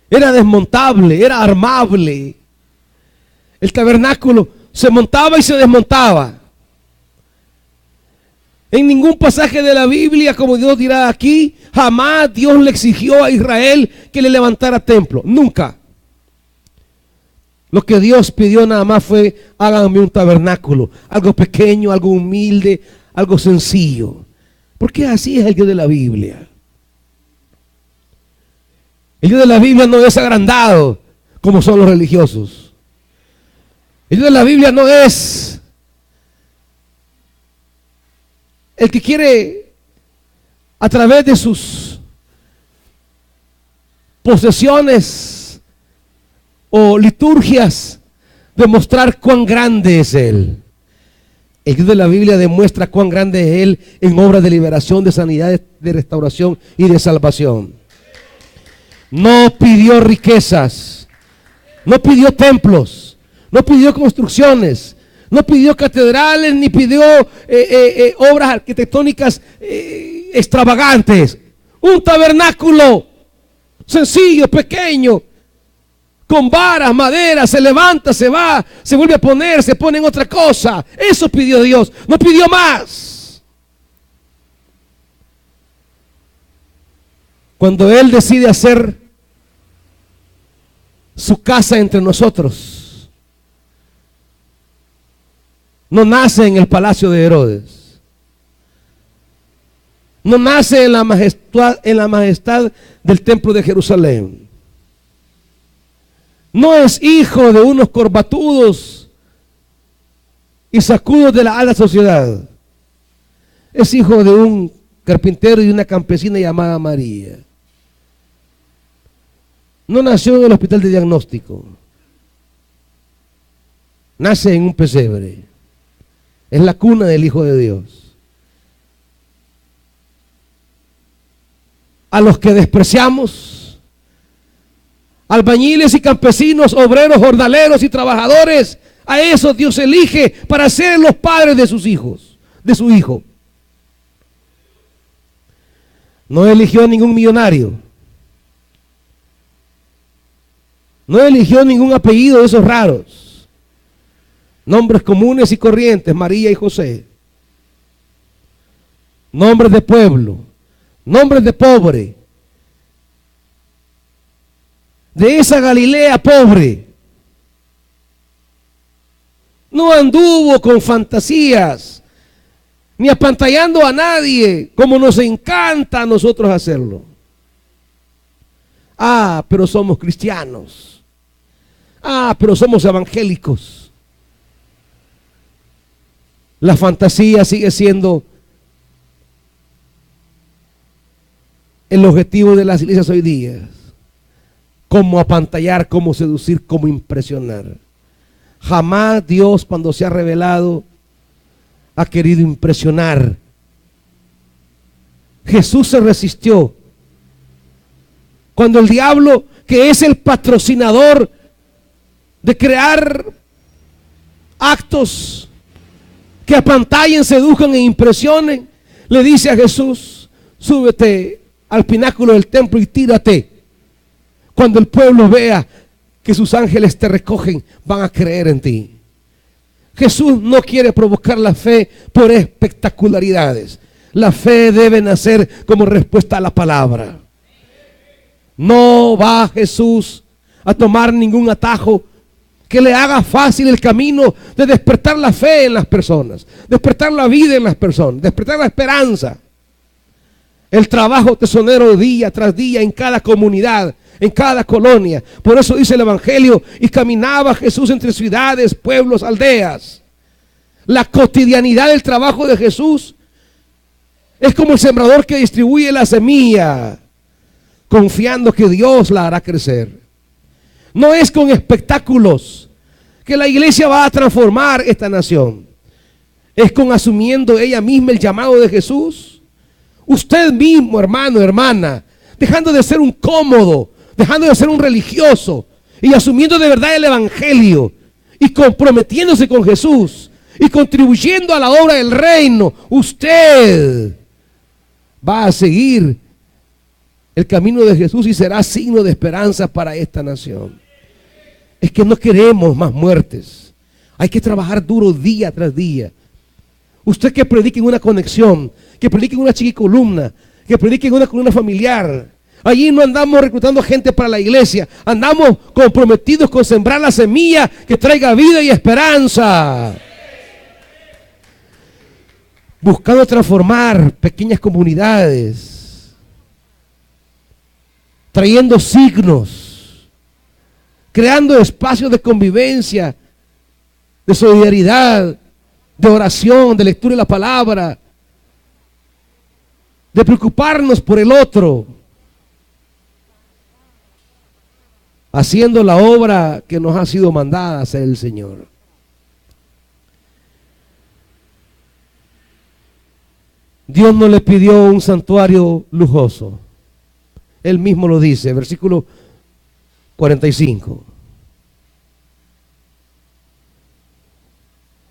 Era desmontable, era armable. El tabernáculo se montaba y se desmontaba. En ningún pasaje de la Biblia, como Dios dirá aquí, jamás Dios le exigió a Israel que le levantara templo. Nunca. Lo que Dios pidió nada más fue: háganme un tabernáculo. Algo pequeño, algo humilde, algo sencillo. Porque así es el Dios de la Biblia. El Dios de la Biblia no es agrandado como son los religiosos. El Dios de la Biblia no es el que quiere a través de sus posesiones o liturgias demostrar cuán grande es Él. El Dios de la Biblia demuestra cuán grande es Él en obras de liberación, de sanidad, de restauración y de salvación. No pidió riquezas, no pidió templos, no pidió construcciones, no pidió catedrales, ni pidió obras arquitectónicas extravagantes. Un tabernáculo sencillo, pequeño, con varas, madera, se levanta, se va, se vuelve a poner, se pone en otra cosa. Eso pidió Dios, no pidió más. Cuando Él decide hacer su casa entre nosotros, no nace en el palacio de Herodes, no nace en la majestad del templo de Jerusalén. No es hijo de unos corbatudos y sacudos de la alta sociedad. Es hijo de un carpintero y una campesina llamada María. No nació en el hospital de diagnóstico. Nace en un pesebre. Es la cuna del Hijo de Dios. A los que despreciamos, albañiles y campesinos, obreros, jornaleros y trabajadores, a esos Dios elige para ser los padres de sus hijos, de su hijo. No eligió a ningún millonario. No eligió ningún apellido de esos raros. Nombres comunes y corrientes, María y José. Nombres de pueblo, nombres de pobre. De esa Galilea pobre. No anduvo con fantasías, ni apantallando a nadie, como nos encanta a nosotros hacerlo. Ah, pero somos cristianos. Ah, pero somos evangélicos. La fantasía sigue siendo el objetivo de las iglesias hoy día. Cómo apantallar, cómo seducir, cómo impresionar. Jamás Dios, cuando se ha revelado, ha querido impresionar. Jesús se resistió. Cuando el diablo, que es el patrocinador de crear actos que apantallen, seduzcan e impresionen, le dice a Jesús: súbete al pináculo del templo y tírate. Cuando el pueblo vea que sus ángeles te recogen, van a creer en ti. Jesús no quiere provocar la fe por espectacularidades. La fe debe nacer como respuesta a la palabra. No va Jesús a tomar ningún atajo que le haga fácil el camino de despertar la fe en las personas, despertar la vida en las personas, despertar la esperanza. El trabajo tesonero día tras día en cada comunidad, en cada colonia. Por eso dice el Evangelio: y caminaba Jesús entre ciudades, pueblos, aldeas. La cotidianidad del trabajo de Jesús es como el sembrador que distribuye la semilla, confiando que Dios la hará crecer. No es con espectáculos que la iglesia va a transformar esta nación. Es con asumiendo ella misma el llamado de Jesús. Usted mismo, hermano, hermana, dejando de ser un cómodo, dejando de ser un religioso y asumiendo de verdad el evangelio y comprometiéndose con Jesús y contribuyendo a la obra del reino, usted va a seguir el camino de Jesús y será signo de esperanza para esta nación. Es que no queremos más muertes. Hay que trabajar duro día tras día. Usted que predique en una conexión, que predique en una chiquicolumna, que predique en una columna familiar. Allí no andamos reclutando gente para la iglesia. Andamos comprometidos con sembrar la semilla que traiga vida y esperanza. Buscando transformar pequeñas comunidades. trayendo signos, creando espacios de convivencia, de solidaridad, de oración, de lectura de la palabra, de preocuparnos por el otro, haciendo la obra que nos ha sido mandada a hacer el Señor. Dios no le pidió un santuario lujoso. Él mismo lo dice, versículo 45.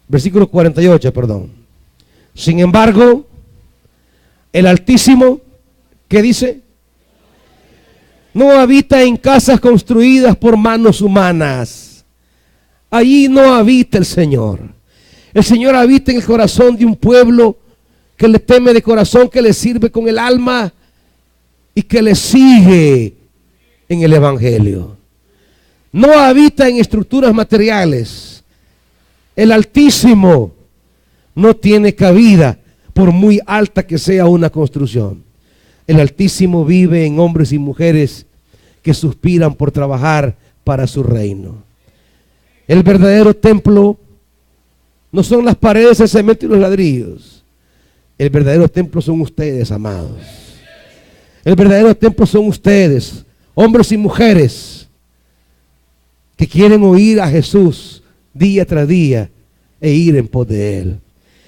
Versículo 48, perdón. Sin embargo, el Altísimo, ¿qué dice? No habita en casas construidas por manos humanas. Allí no habita el Señor. El Señor habita en el corazón de un pueblo que le teme de corazón, que le sirve con el alma y que le sigue en el Evangelio. No habita en estructuras materiales. El Altísimo no tiene cabida por muy alta que sea una construcción. El Altísimo vive en hombres y mujeres que suspiran por trabajar para su reino. El verdadero templo no son las paredes, el cemento y los ladrillos. El verdadero templo son ustedes, amados. El verdadero templo son ustedes, hombres y mujeres, que quieren oír a Jesús día tras día e ir en pos de Él.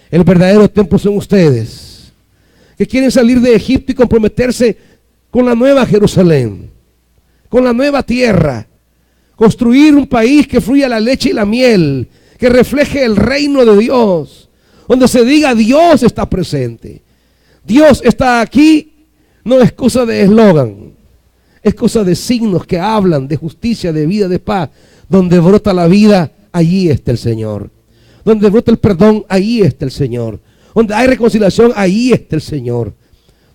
El verdadero templo son ustedes, que quieren salir de Egipto y comprometerse con la nueva Jerusalén, con la nueva tierra, construir un país que fluya la leche y la miel, que refleje el reino de Dios, donde se diga Dios está presente. Dios está aquí, no es cosa de eslogan, es cosa de signos que hablan de justicia, de vida, de paz. Donde brota la vida, allí está el Señor. Donde brota el perdón, allí está el Señor. Donde hay reconciliación, allí está el Señor.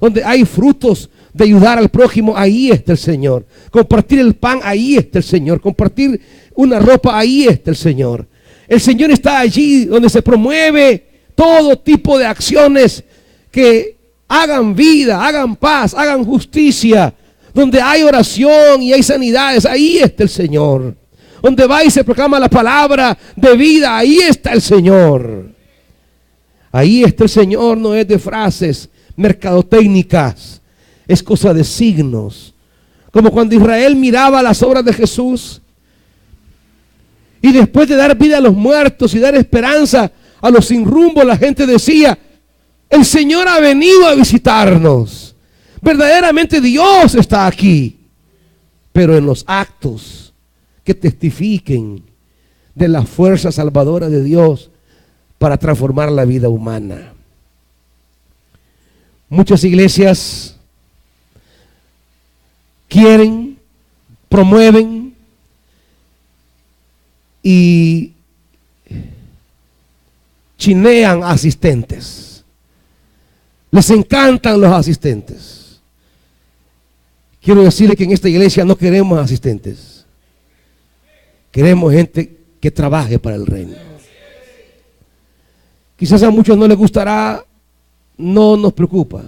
Donde hay frutos de ayudar al prójimo, ahí está el Señor. Compartir el pan, ahí está el Señor. Compartir una ropa, ahí está el Señor. El Señor está allí donde se promueve todo tipo de acciones que hagan vida, hagan paz, hagan justicia. Donde hay oración y hay sanidades, ahí está el Señor. Donde va y se proclama la palabra de vida, ahí está el Señor. Ahí está el Señor, no es de frases mercadotécnicas, es cosa de signos. Como cuando Israel miraba las obras de Jesús y después de dar vida a los muertos y dar esperanza a los sin rumbo, la gente decía: el Señor ha venido a visitarnos. Verdaderamente Dios está aquí. Pero en los actos que testifiquen de la fuerza salvadora de Dios para transformar la vida humana. Muchas iglesias quieren, promueven y chinean asistentes. Les encantan los asistentes. Quiero decirle que en esta iglesia no queremos asistentes. Queremos gente que trabaje para el reino. Quizás a muchos no les gustará, no nos preocupa.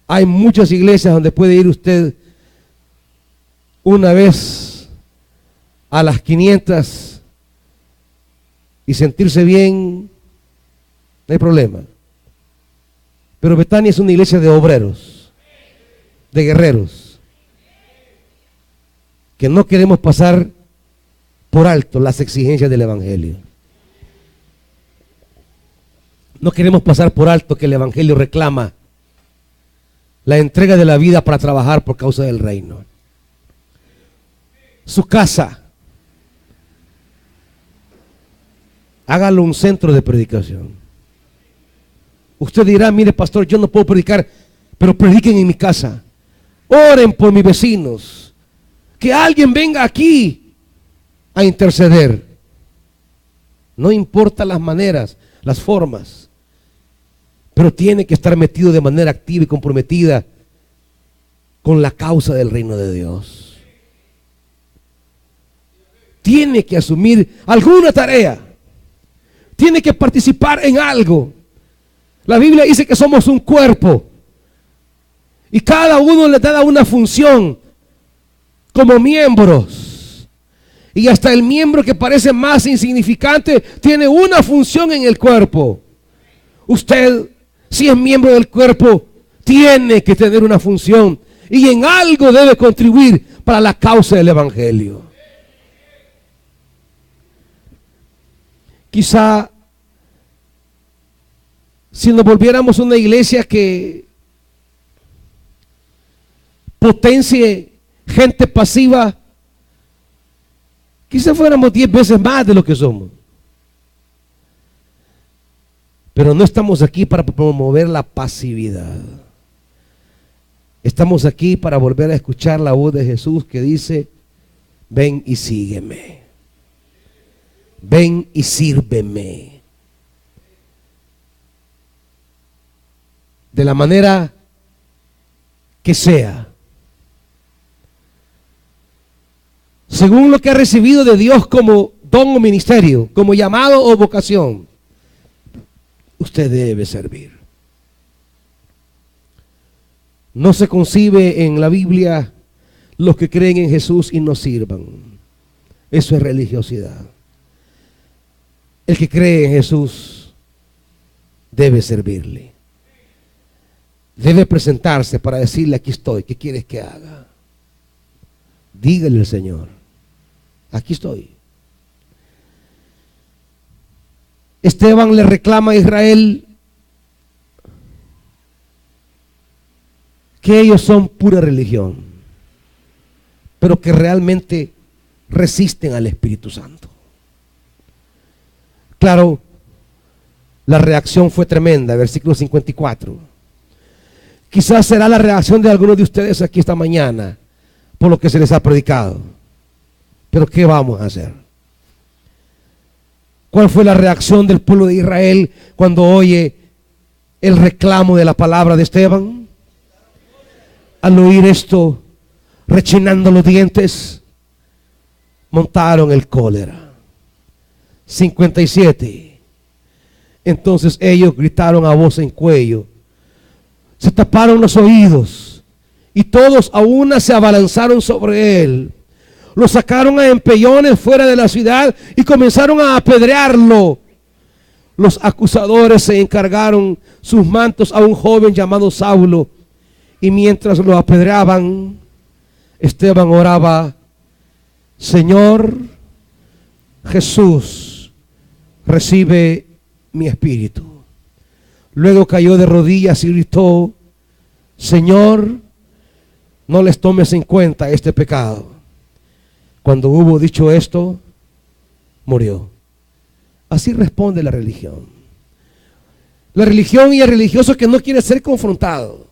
Hay muchas iglesias donde puede ir usted una vez a las 500 y sentirse bien, no hay problema. Pero Betania es una iglesia de obreros, de guerreros, que no queremos pasar por alto las exigencias del Evangelio. No queremos pasar por alto que el Evangelio reclama la entrega de la vida para trabajar por causa del reino. Su casa, hágalo un centro de predicación. Usted dirá: mire, pastor, yo no puedo predicar, pero prediquen en mi casa. Oren por mis vecinos. Que alguien venga aquí a interceder. No importa las maneras, las formas, pero tiene que estar metido de manera activa y comprometida con la causa del reino de Dios. Tiene que asumir alguna tarea. Tiene que participar en algo. La Biblia dice que somos un cuerpo Y cada uno le da una función como miembros. Y hasta el miembro que parece más insignificante tiene una función en el cuerpo. Usted, si es miembro del cuerpo, tiene que tener una función. Y en algo debe contribuir para la causa del evangelio. Quizá si nos volviéramos una iglesia que potencie gente pasiva, quizá fuéramos 10 veces más de lo que somos. Pero no estamos aquí para promover la pasividad. Estamos aquí para volver a escuchar la voz de Jesús que dice: ven y sígueme. Ven y sírveme. De la manera que sea, según lo que ha recibido de Dios como don o ministerio, como llamado o vocación, usted debe servir. No se concibe en la Biblia los que creen en Jesús y no sirvan. Eso es religiosidad. El que cree en Jesús debe servirle. Debe presentarse para decirle: aquí estoy, ¿qué quieres que haga? Dígale al Señor: aquí estoy. Esteban le reclama a Israel que ellos son pura religión, pero que realmente resisten al Espíritu Santo. Claro, la reacción fue tremenda, versículo 54. Quizás será la reacción de algunos de ustedes aquí esta mañana por lo que se les ha predicado. Pero ¿qué vamos a hacer? ¿Cuál fue la reacción del pueblo de Israel cuando oye el reclamo de la palabra de Esteban? Al oír esto, rechinando los dientes, montaron el cólera. 57. Entonces ellos gritaron a voz en cuello, se taparon los oídos y todos a una se abalanzaron sobre él. Lo sacaron a empellones fuera de la ciudad y comenzaron a apedrearlo. Los acusadores se encargaron sus mantos a un joven llamado Saulo, y mientras lo apedreaban, Esteban oraba: Señor Jesús, recibe mi espíritu. Luego cayó de rodillas y gritó: Señor, no les tomes en cuenta este pecado. Cuando hubo dicho esto, murió. Así responde la religión. La religión y el religioso que no quiere ser confrontado,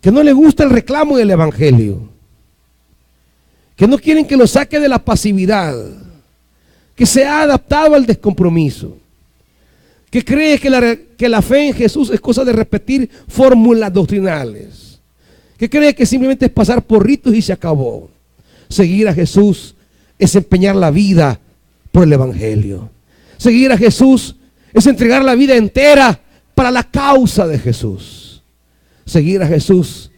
que no le gusta el reclamo del evangelio, que no quieren que lo saque de la pasividad, que se ha adaptado al descompromiso, que cree que la fe en Jesús es cosa de repetir fórmulas doctrinales, que cree que simplemente es pasar por ritos y se acabó. Seguir a Jesús es empeñar la vida por el evangelio. Seguir a Jesús es entregar la vida entera para la causa de Jesús. Seguir a Jesús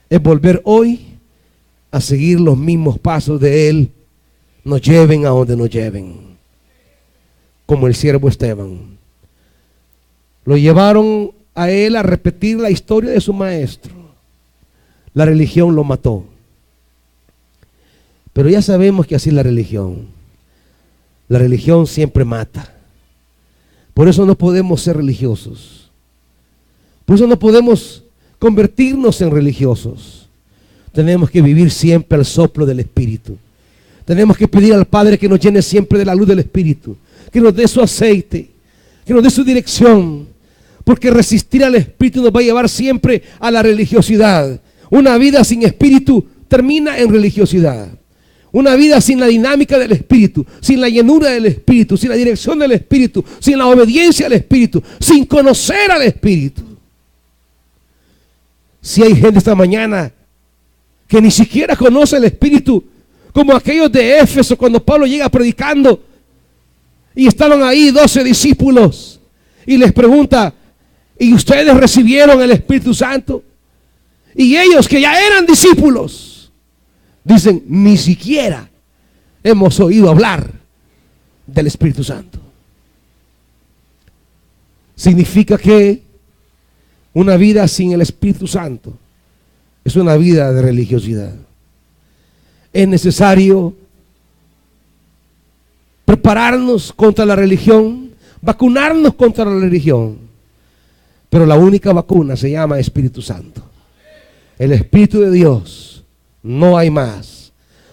es volver hoy a seguir los mismos pasos de Él, nos lleven a donde nos lleven, como el siervo Esteban. Lo llevaron a él a repetir la historia de su maestro. La religión lo mató. Pero ya sabemos que así es la religión. La religión siempre mata. Por eso no podemos ser religiosos. Por eso no podemos convertirnos en religiosos. Tenemos que vivir siempre al soplo del Espíritu. Tenemos que pedir al Padre que nos llene siempre de la luz del Espíritu, que nos dé su aceite, que nos dé su dirección, porque resistir al Espíritu nos va a llevar siempre a la religiosidad. Una vida sin Espíritu termina en religiosidad. Una vida sin la dinámica del Espíritu, sin la llenura del Espíritu, sin la dirección del Espíritu, sin la obediencia al Espíritu, sin conocer al Espíritu. Si hay gente esta mañana que ni siquiera conoce el Espíritu, como aquellos de Éfeso cuando Pablo llega predicando y estaban ahí 12 discípulos y les pregunta: Y ustedes recibieron el Espíritu Santo. Y ellos que ya eran discípulos dicen, ni siquiera hemos oído hablar del Espíritu Santo. Significa que una vida sin el Espíritu Santo es una vida de religiosidad. Es necesario prepararnos contra la religión, vacunarnos contra la religión. Pero la única vacuna se llama Espíritu Santo. El Espíritu de Dios, no hay más.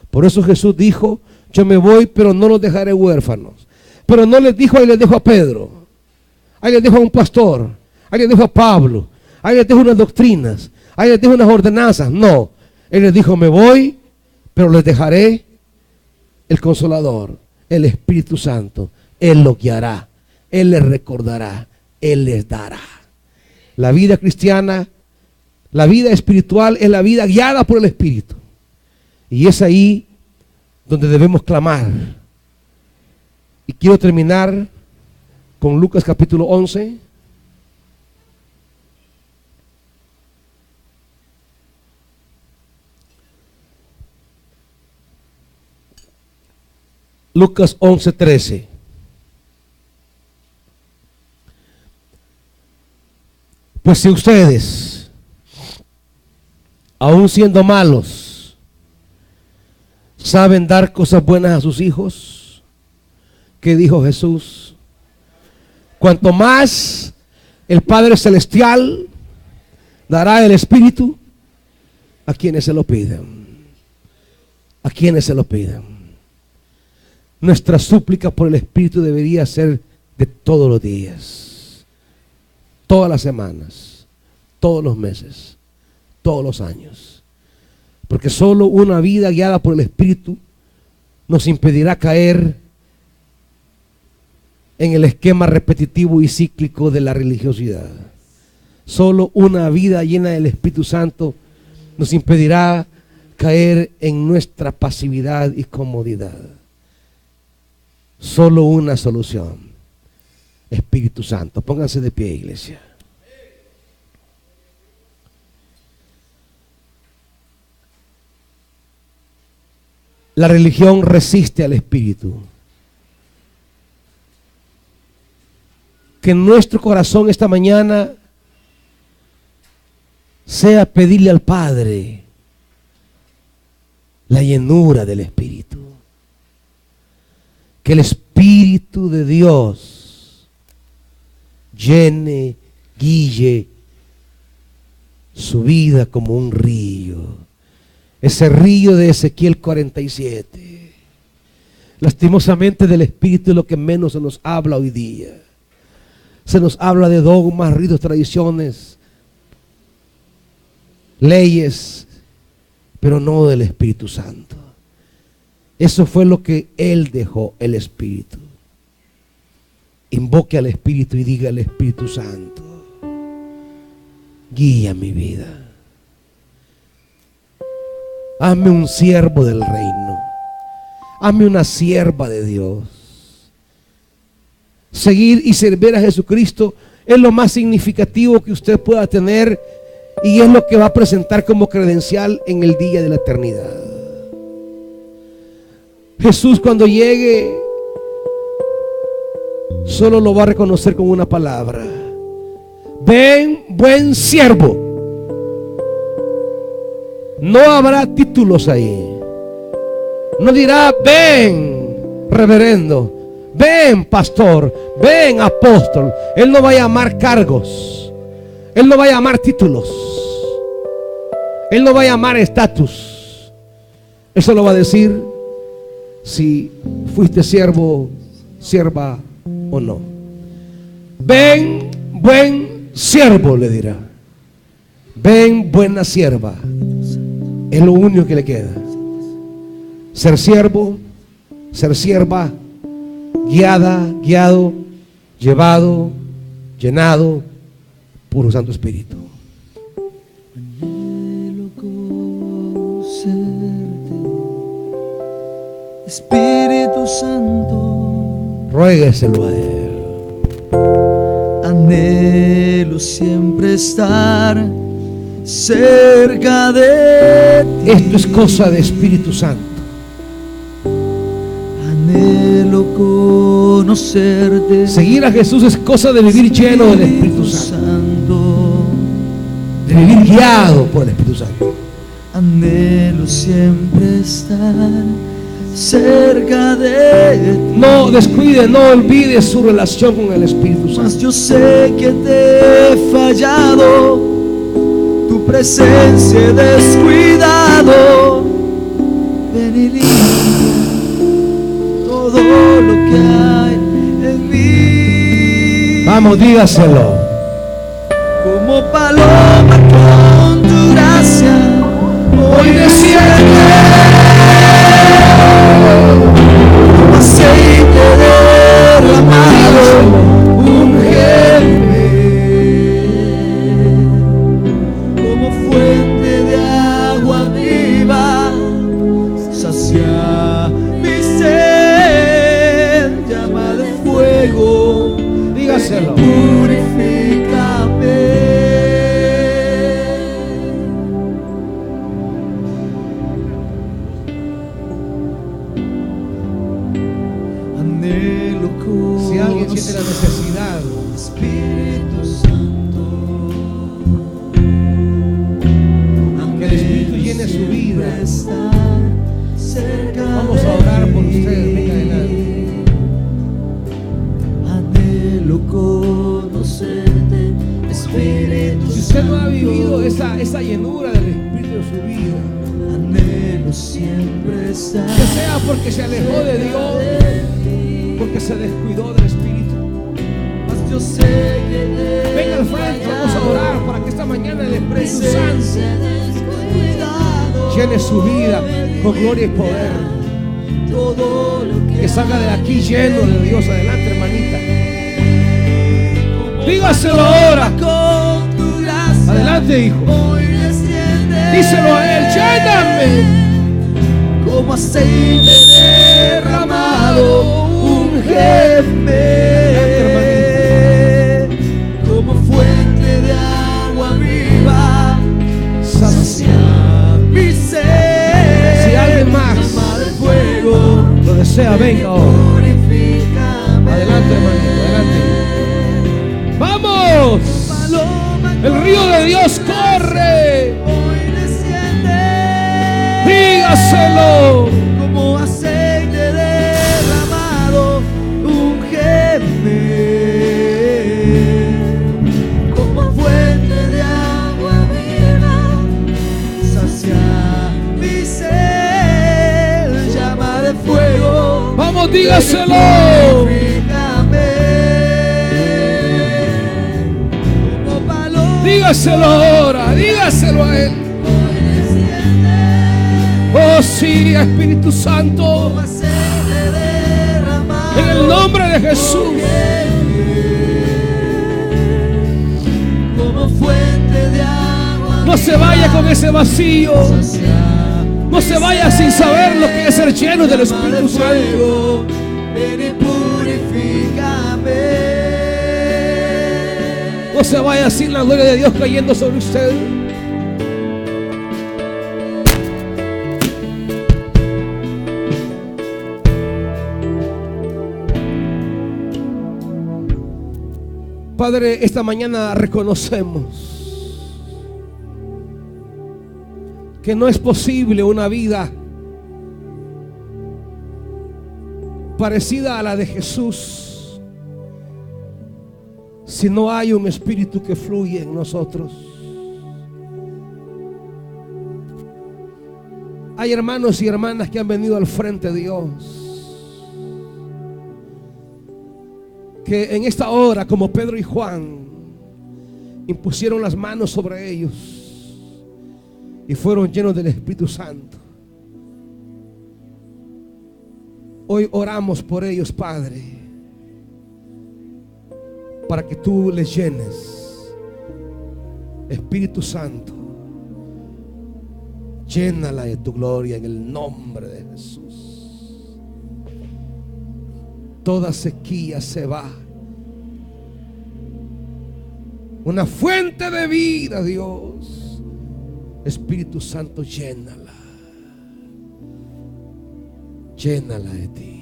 Por eso Jesús dijo, yo me voy, pero no los dejaré huérfanos. Pero no les dijo, ahí les dejo a Pedro, ahí les dejo a un pastor, ahí les dejo a Pablo, ahí les dejo unas doctrinas, ahí les dejo unas ordenanzas. No, Él les dijo, me voy, pero les dejaré el Consolador, el Espíritu Santo. Él los guiará, Él les recordará, Él les dará. La vida cristiana, la vida espiritual es la vida guiada por el Espíritu. Y es ahí donde debemos clamar. Y quiero terminar con Lucas capítulo 11. Lucas 11:13. Pues si ustedes, aun siendo malos, saben dar cosas buenas a sus hijos, ¿qué dijo Jesús? Cuanto más el Padre Celestial dará el Espíritu a quienes se lo pidan. A quienes se lo pidan. Nuestra súplica por el Espíritu debería ser de todos los días, todas las semanas, todos los meses, todos los años. Porque solo una vida guiada por el Espíritu nos impedirá caer en el esquema repetitivo y cíclico de la religiosidad. Solo una vida llena del Espíritu Santo nos impedirá caer en nuestra pasividad y comodidad. Solo una solución: Espíritu Santo. Pónganse de pie, iglesia. La religión resiste al Espíritu. Que en nuestro corazón esta mañana sea pedirle al Padre la llenura del Espíritu. Que el Espíritu de Dios llene, guíe su vida como un río. Ese río de Ezequiel 47. Lastimosamente del Espíritu es lo que menos se nos habla hoy día. Se nos habla de dogmas, ritos, tradiciones, leyes, pero no del Espíritu Santo. Eso fue lo que Él dejó, el Espíritu. Invoque al Espíritu y diga al Espíritu Santo, guía mi vida. Hazme un siervo del reino. Hazme una sierva de Dios. Seguir y servir a Jesucristo es lo más significativo que usted pueda tener y es lo que va a presentar como credencial en el día de la eternidad. Jesús, cuando llegue, solo lo va a reconocer con una palabra: ven, buen siervo. No habrá títulos ahí. No dirá ven, reverendo, ven, pastor, ven, apóstol. Él no va a llamar cargos. Él no va a llamar títulos. Él no va a llamar estatus. Eso lo va a decir si fuiste siervo, sierva o no. Ven, buen siervo, le dirá. Ven, buena sierva. Es lo único que le queda. Ser siervo, ser sierva, guiada, guiado, llevado, llenado por un Santo Espíritu. Anhelo conocerte, Espíritu Santo. Ruégueselo a Él. Anhelo siempre estar cerca de ti. Esto es cosa de Espíritu Santo. Anhelo conocerte. Seguir a Jesús es cosa de vivir lleno del Espíritu Santo, de vivir guiado por el Espíritu Santo. Anhelo siempre estar cerca de ti. No descuide, no olvide su relación con el Espíritu Mas Santo. yo sé que te he fallado, tu presencia he descuidado. Ven y limpia todo lo que hay en mí. Vamos, dígaselo. Como paloma con tu gracia, hoy desciende. Como aceite derramado, ungeme. Como fuente de agua viva, sacia mi sed. Llama de fuego, Dígaselo. purifícame. Anhelo Si alguien siente la conocer necesidad Espíritu Santo, que el Espíritu llene su vida, estar cerca vamos a orar por ustedes. Venga adelante. Anhelo conocerte, Espíritu Si usted no ha Santo. vivido esa llenura del Espíritu en su vida, Anhelo siempre estar que sea porque se alejó de Dios, porque se descuidó del Espíritu, Mas yo sé que te venga al frente, vamos a orar para que esta mañana el Espíritu presencia Santo descuidado. llene su vida con gloria y poder. Todo lo Que salga de aquí lleno de Dios. Adelante, hermanita. Dígaselo ahora. con tu gracia, Adelante, hijo. hoy desciende. Díselo a él. Lléname. Como aceite derramado, ungeme. Como fuente de agua viva, sacia mi sed. Si alguien más Llama de fuego, lo desea, venga ahora. purifícame. Adelante, hermanito. Adelante. ¡Vamos! Paloma El río de Dios corre. hoy desciende. Dígaselo. Como aceite derramado, ungeme. Como fuente de agua viva, sacia mi sed. Llama de fuego, Vamos, dígaselo. purifícame. Como paloma Dígaselo ahora. Dígaselo a él. hoy desciende. Oh, sí, Espíritu Santo. Como aceite derramado, En el nombre de Jesús. como fuente de agua. No se vaya con ese vacío. Sacia No se vaya sin saber lo que es ser lleno del llama Espíritu de Santo. fuego, ven y purifícame. No se vaya sin la gloria de Dios cayendo sobre usted. Padre, esta mañana reconocemos que no es posible una vida parecida a la de Jesús si no hay un espíritu que fluye en nosotros. Hay hermanos y hermanas que han venido al frente de Dios, que en esta hora, como Pedro y Juan, impusieron las manos sobre ellos y fueron llenos del Espíritu Santo. Hoy oramos por ellos, Padre, para que tú les llenes. Espíritu Santo, llénala de tu gloria en el nombre de Jesús. Toda sequía se va. Una fuente de vida, Dios. Espíritu Santo, llénala. Llénala de ti.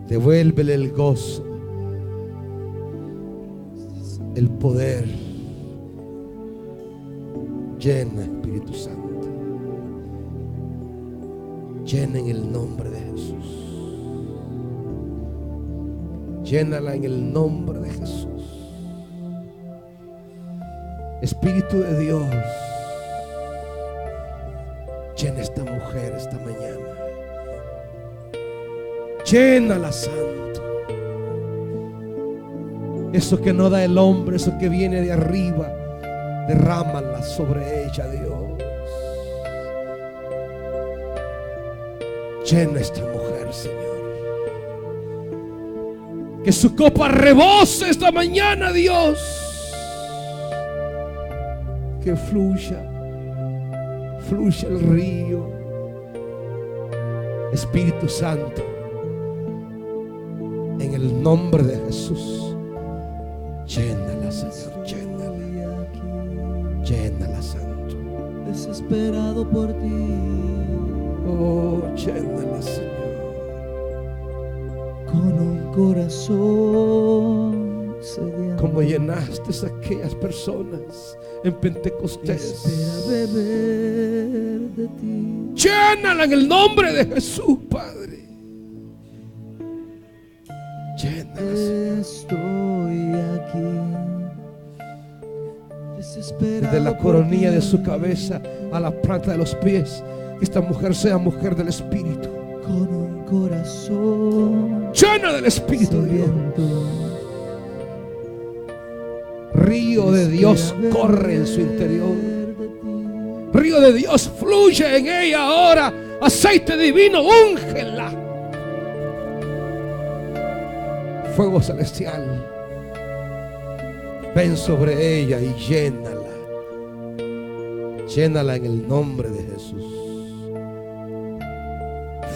Devuélvele el gozo, el poder. Llena, Espíritu Santo. Llena en el nombre de Jesús. Llénala en el nombre de Jesús. Espíritu de Dios, llena esta mujer esta mañana. Llénala, Santo. Eso que no da el hombre, eso que viene de arriba, derrámala sobre ella, Dios. Llena esta mujer, Señor. Que su copa rebose esta mañana, Dios. Que fluya el río. Espíritu Santo, en el nombre de Jesús, llénala, Señor, llénala. Llénala, Santo. Desesperado por ti. Oh, llénala, Señor. Con un corazón sediento. Como llenaste a aquellas personas en Pentecostés. Espera beber de ti. Llénala en el nombre de Jesús, Padre. Llénala, Señor. Estoy aquí. Desesperado Desde la por coronilla ti. de su cabeza a la planta de los pies, que esta mujer sea mujer del Espíritu. Con un corazón Llena del Espíritu de Dios. sediento. Río de Dios corre en su interior. De ti. Río de Dios fluye en ella ahora. Aceite divino, úngela. Fuego celestial, ven sobre ella y llénala. Llénala en el nombre de Jesús.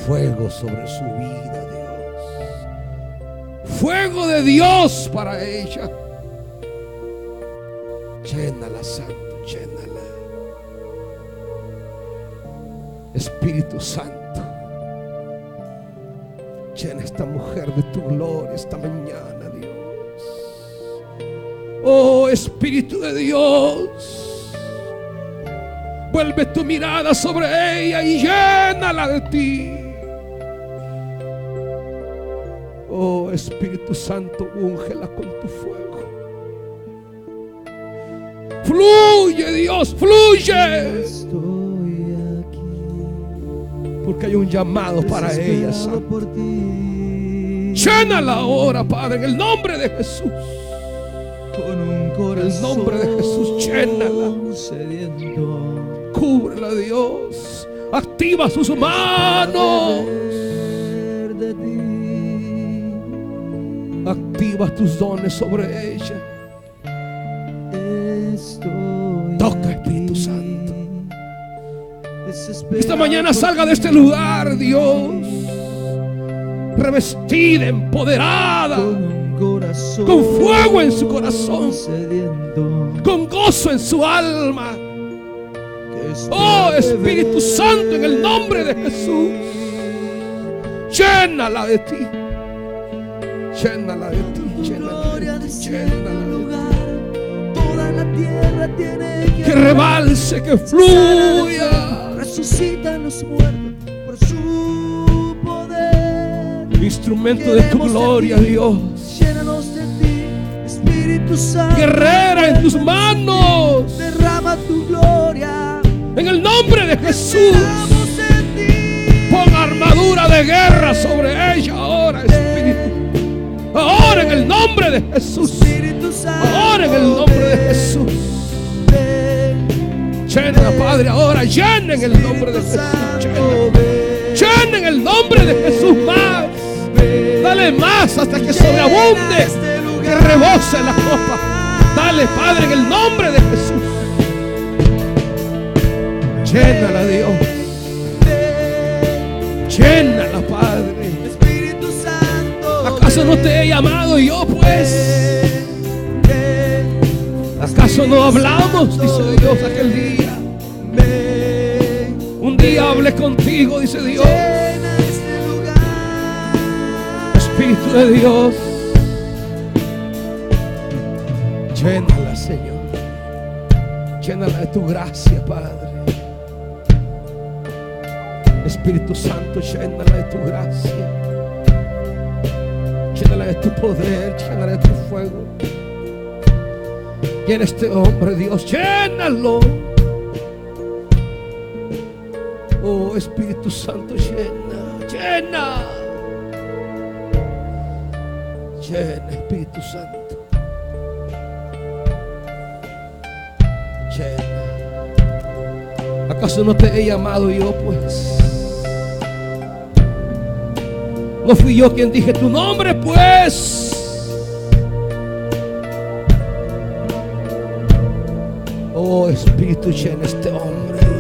Fuego sobre su vida, Dios. Fuego de Dios para ella. Llénala, Santo, llénala. Espíritu Santo, llena esta mujer de tu gloria esta mañana, Dios. Oh, Espíritu de Dios, vuelve tu mirada sobre ella y llénala de ti. Oh, Espíritu Santo, úngela con tu fuego. Fluye, Dios, fluye. Estoy aquí. Porque hay un llamado para ella, Desesperado Santo. por ti. Llénala ahora, Padre, en el nombre de Jesús. Con un corazón nombre de Jesús, llénala. sediento. Cúbrela, Dios. Activa sus manos. Beber de ti. Activa tus dones sobre ella. Estoy Toca, aquí. Espíritu Santo. Desesperado Esta mañana por salga ti. de este lugar, Dios, revestida, empoderada, Con un corazón con fuego en su corazón, sediento. con gozo en su alma. Que espera Oh, Espíritu beber Santo, en el nombre de Jesús, llénala de ti. Llénala de ti, llénala gloria de ti, desciende al llénala de ti. lugar. Toda la tierra tiene Que rebalse, que fluya. Resucitan los muertos por su poder. Instrumento de tu gloria, Dios. Llénanos de ti, Espíritu Santo. Guerrera en tus manos. Derrama tu gloria. En el nombre de Jesús. Esperamos en ti. Pon armadura de guerra sobre ella ahora, Espíritu. Ahora en el nombre de Jesús. Espíritu Santo. Ahora en el nombre de Jesús. Ven, Llena, Padre, ahora. Llena en el nombre de Jesús. Santo, Llena. ven, Llena en el nombre de Jesús más. ven. Dale más hasta que sobreabunde. Este lugar. Que rebose la copa. Dale, Padre, en el nombre de Jesús. Llénala, Dios. Ven, Llénala, Padre. Espíritu Santo. ¿Acaso no te he llamado yo, pues? eso no hablamos, dice Dios, aquel día. Un día hablé contigo, dice Dios. Llena este lugar. Espíritu de Dios, llénala, Señor. Llénala de tu gracia, Padre. Espíritu Santo, llénala de tu gracia. Llénala de tu poder, llénala de tu fuego. Llena este hombre, Dios, llénalo. Oh, Espíritu Santo, llena, llena. Llena, Espíritu Santo. Llena. ¿Acaso no te he llamado yo, pues? ¿No fui yo quien dije tu nombre, pues? Oh, Espíritu, llena este hombre, Dios.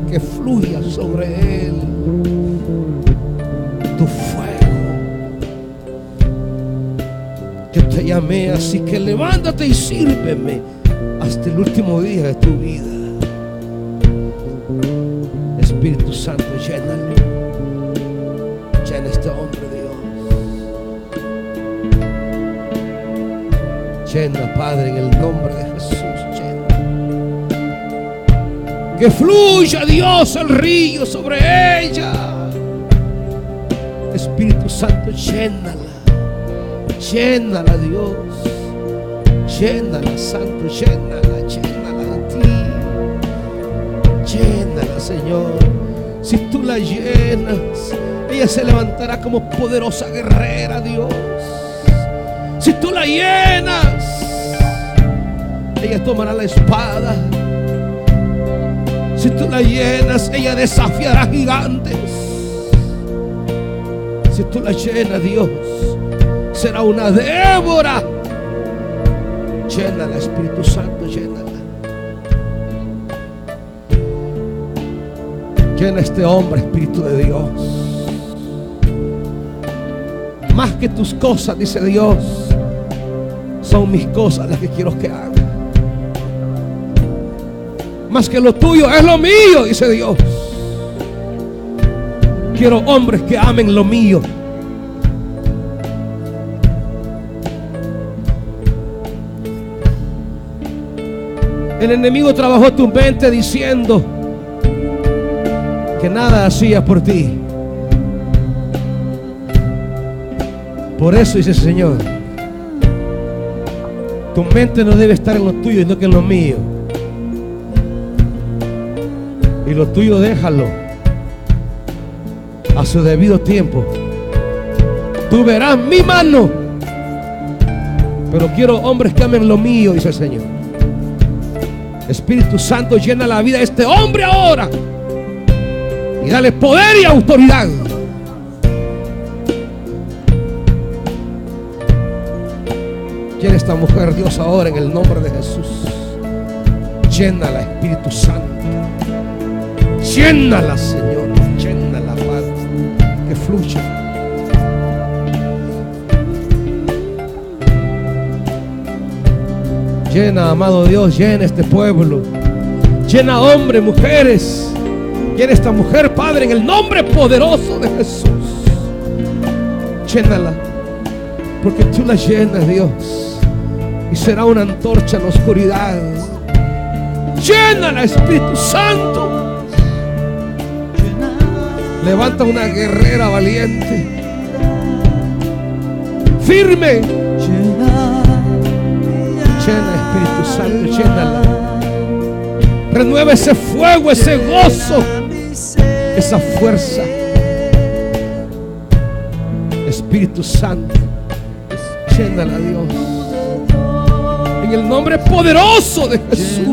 Que fluya sobre él tu fuego. Yo te llamé, así que levántate y sírveme hasta el último día de tu vida. Espíritu Santo, llénalo. Llena este hombre, Dios. Llena, Padre, en el nombre de Jesús. Llena. Que fluya, Dios, el río sobre ella. Espíritu Santo, llénala. Llénala, Dios. Llénala, Santo, llénala, llénala de ti. Llénala, Señor. Si tú la llenas, ella se levantará como poderosa guerrera, Dios. Si tú la llenas, ella tomará la espada. Si tú la llenas, ella desafiará gigantes. Si tú la llenas, Dios, será una Débora. Llénala, Espíritu Santo, llénala. Llena este hombre, Espíritu de Dios. Más que tus cosas, dice Dios, son mis cosas las que quiero que haga. Más que lo tuyo es lo mío, dice Dios. Quiero hombres que amen lo mío. El enemigo trabajó tu mente diciendo que nada hacía por ti. Por eso dice el Señor, tu mente no debe estar en lo tuyo, sino que en lo mío. Y lo tuyo déjalo a su debido tiempo. Tú verás mi mano, pero quiero hombres que amen lo mío, dice el Señor. Espíritu Santo, llena la vida de este hombre ahora y dale poder y autoridad. Llena esta mujer, Dios, ahora en el nombre de Jesús. Llénala, Espíritu Santo. Llénala, Señor. Llénala, Padre. Que fluya. Llena, amado Dios, llena este pueblo. Llena hombres, mujeres. Llena esta mujer, Padre, en el nombre poderoso de Jesús. Llénala, porque tú la llenas, Dios, y será una antorcha en la oscuridad. Llénala, Espíritu Santo. Levanta una guerrera valiente, firme. Llena, Espíritu Santo, llénala. Renueva ese fuego, ese gozo, esa fuerza. Espíritu Santo, llénala, Dios, en el nombre poderoso de Jesús.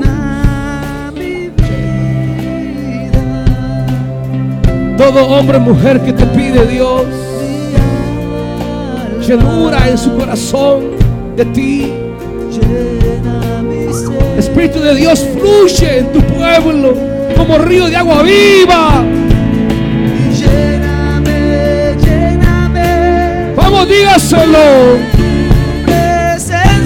Todo hombre, mujer que te pide, Dios, llenura en su corazón de ti. Espíritu de Dios, fluye en tu pueblo como río de agua viva. Lléname, lléname. Vamos, dígaselo. Presencia.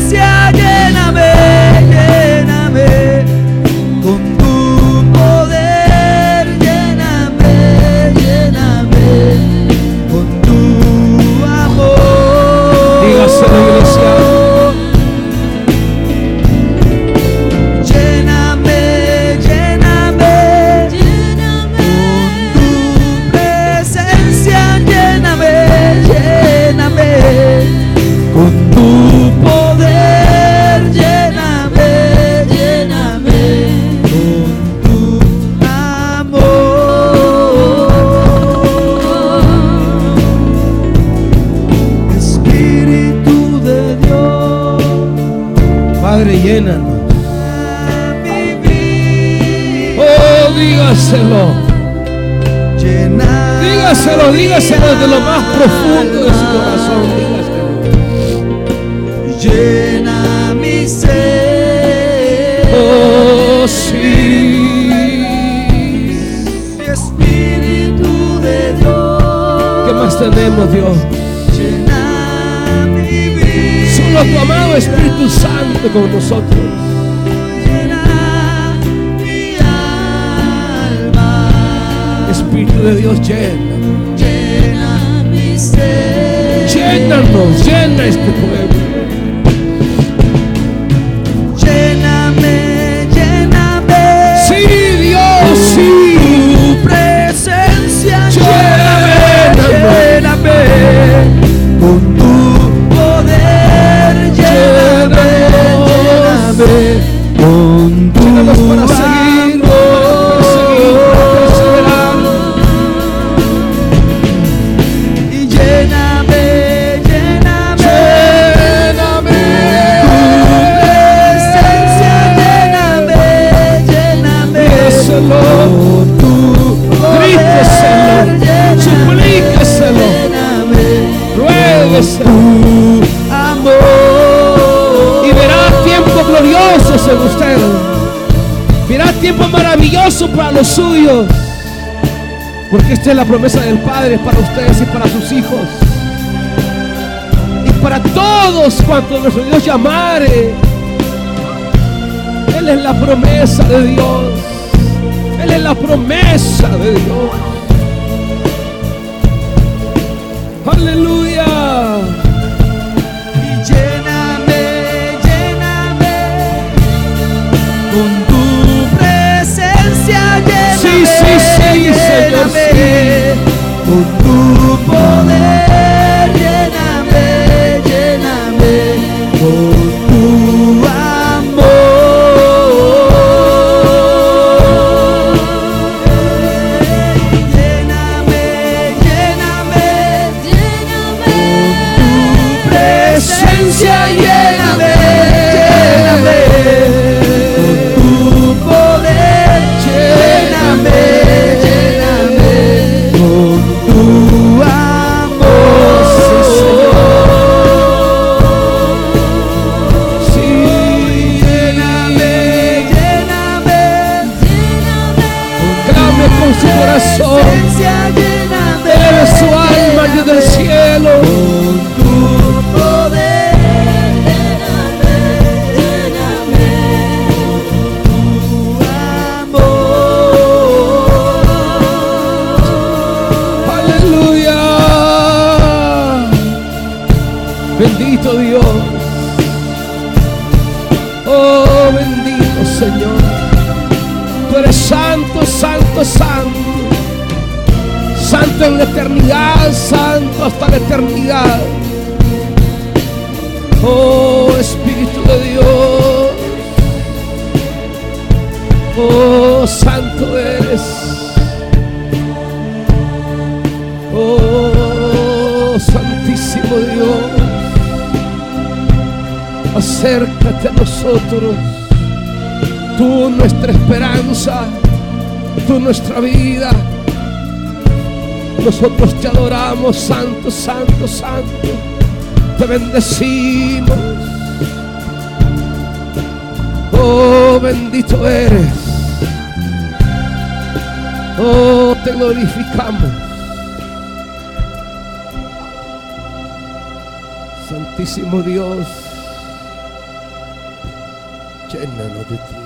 Dígaselo. Dígaselo, dígaselo desde lo más profundo de su corazón. Dígaselo. Llena mi ser. Oh, sí. Espíritu de Dios. ¿Qué más tenemos, Dios? Llena mi vida. Solo tu amado Espíritu Santo con nosotros. Llena mi alma. Espíritu de Dios, llena. Llena mi ser. Llénanos, llena este pueblo. Lléname, lléname. Sí, Dios, sí. Tu presencia. Lléname. Lléname. Con tu poder. Lléname, lléname. Con tu Llénanos para seguir, para perseguir, para perseverar. y lléname, lléname. Lléname. Presencia, lléname, lléname. Déselo. Con tu Gríteselo. poder, Suplíqueselo. lléname. Ruégueselo. Tu amor. Y verá tiempos gloriosos en usted. Verá tiempos maravillosos para los suyos. Porque esta es la promesa del Padre para ustedes y para sus hijos. Y para todos cuantos nuestro Dios llamare. Él es la promesa de Dios. Él es la promesa de Dios. Aleluya. Y lléname, lléname. Con tu presencia, lléname. Sí, sí, sí, Señor, lléname. Con tu poder, lléname, lléname. Con tu amor. Lléname, lléname, lléname. Con tu presencia, lléname, lléname. Con tu poder, lléname, lléname. Con tu amor. Sí, Lléname, lléname, lléname. clame con su corazón. Presencia, lléname. Eleve su alma desde el cielo. Con tu poder, lléname, lléname. Tu amor. Aleluya. Bendito Dios. Oh, bendito Señor. Tú eres santo, santo, santo. Santo en la eternidad, santo hasta la eternidad. Oh, Espíritu de Dios. Oh, santo eres. Oh, santísimo Dios. Acércate a nosotros. Tú nuestra esperanza. Tú nuestra vida. Nosotros te adoramos, santo, santo, santo. Te bendecimos. Oh, bendito eres. Oh, te glorificamos. Santísimo Dios, llénanos de ti.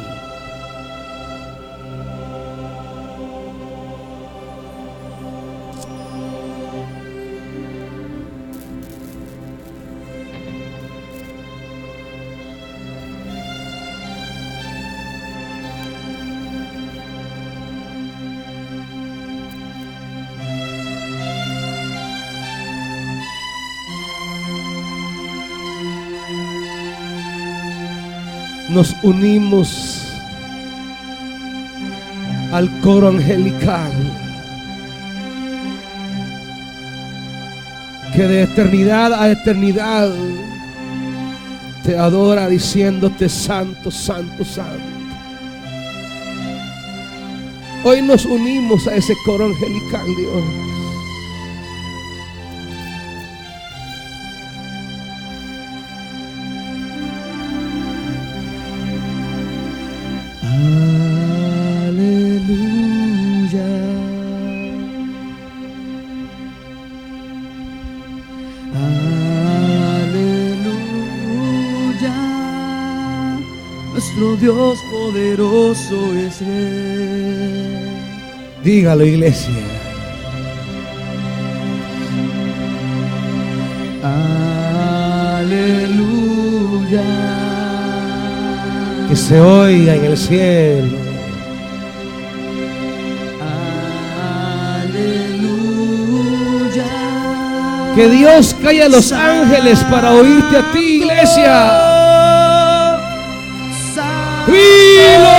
Nos unimos al coro angelical que de eternidad a eternidad te adora diciéndote santo, santo, santo. Hoy nos unimos a ese coro angelical, Dios. Nuestro Dios poderoso es Rey. Dígalo, iglesia. Aleluya. Que se oiga en el cielo. Aleluya. Que Dios calle a los ángeles para oírte a ti, iglesia. ¡Vivo!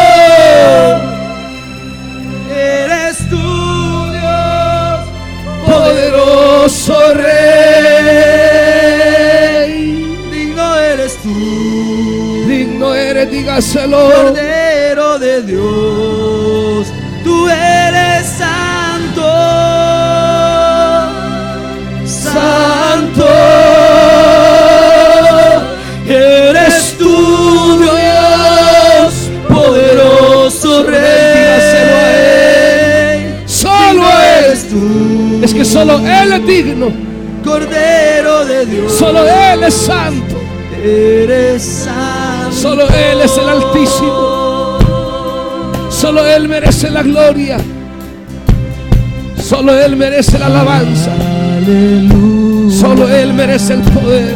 Eres tú, Dios, Poderoso Rey. digno eres tú, Digno eres, dígaselo. Cordero de Dios, tú eres santo, santo, eres tú, Dios, poderoso Rey. Solo eres Él. tú, Es que solo Él es digno. Cordero de Dios, Solo Él es santo. eres santo, Solo Él es el Altísimo. Solo Él merece la gloria. Solo Él merece la alabanza. Aleluya. Solo Él merece el poder.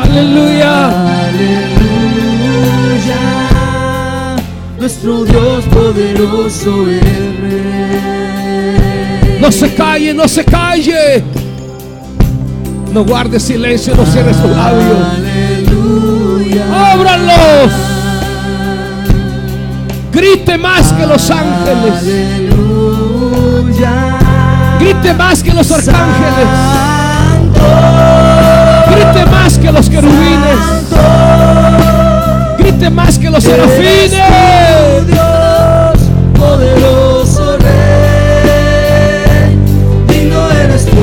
Aleluya. Aleluya. Nuestro Dios poderoso es Rey. No se calle, no se calle. No guarde silencio, no cierre sus labios. Aleluya. Ábranlos. Grite más que los ángeles. Aleluya. Grite más que los arcángeles. Santo, Grite más que los querubines. Grite más que los serafines. Dios, poderoso Rey, digno eres tú,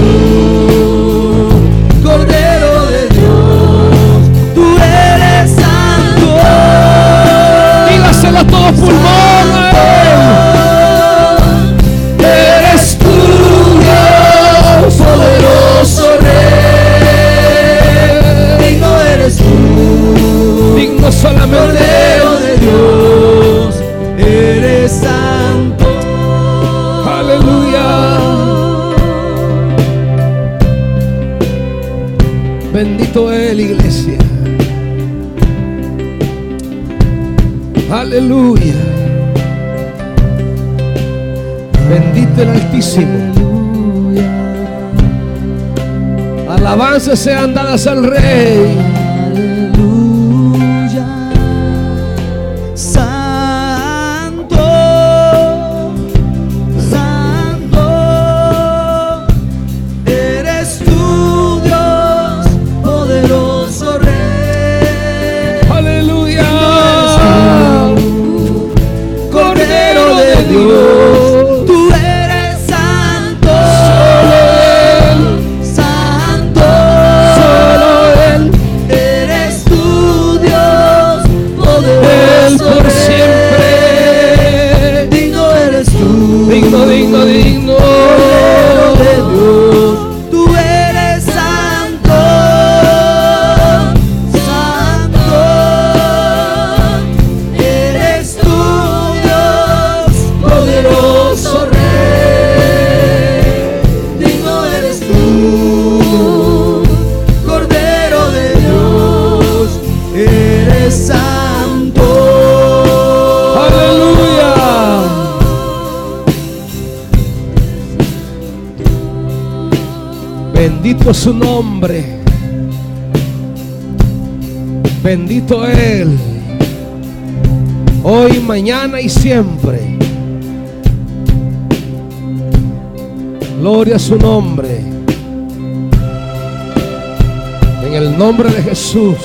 Cordero de Dios, tú eres santo. Dígaselo a todo pulmón a Él. Eres tú, Dios, poderoso Rey, digno eres tú, Digno solamente Cordero Él. de Dios, eres santo. Aleluya. Bendito Él, iglesia. Aleluya. Bendito el Altísimo. Alabanzas sean dadas al Rey. Aleluya. Santo, santo, eres tú, Dios, poderoso Rey. Aleluya. Cordero de Dios, tú eres santo, santo, Solo Él. eres tú, Dios, Él poderoso por Rey. siempre. Digno eres tú, Digno, digno, digno. Cordero de Dios, tú eres santo, santo, eres tú, Dios, poderoso Rey. Digno eres tú, Cordero de Dios, eres santo. Aleluya. Bendito es su nombre. Bendito Él. Hoy, mañana y siempre. Gloria a su nombre. En el nombre de Jesús.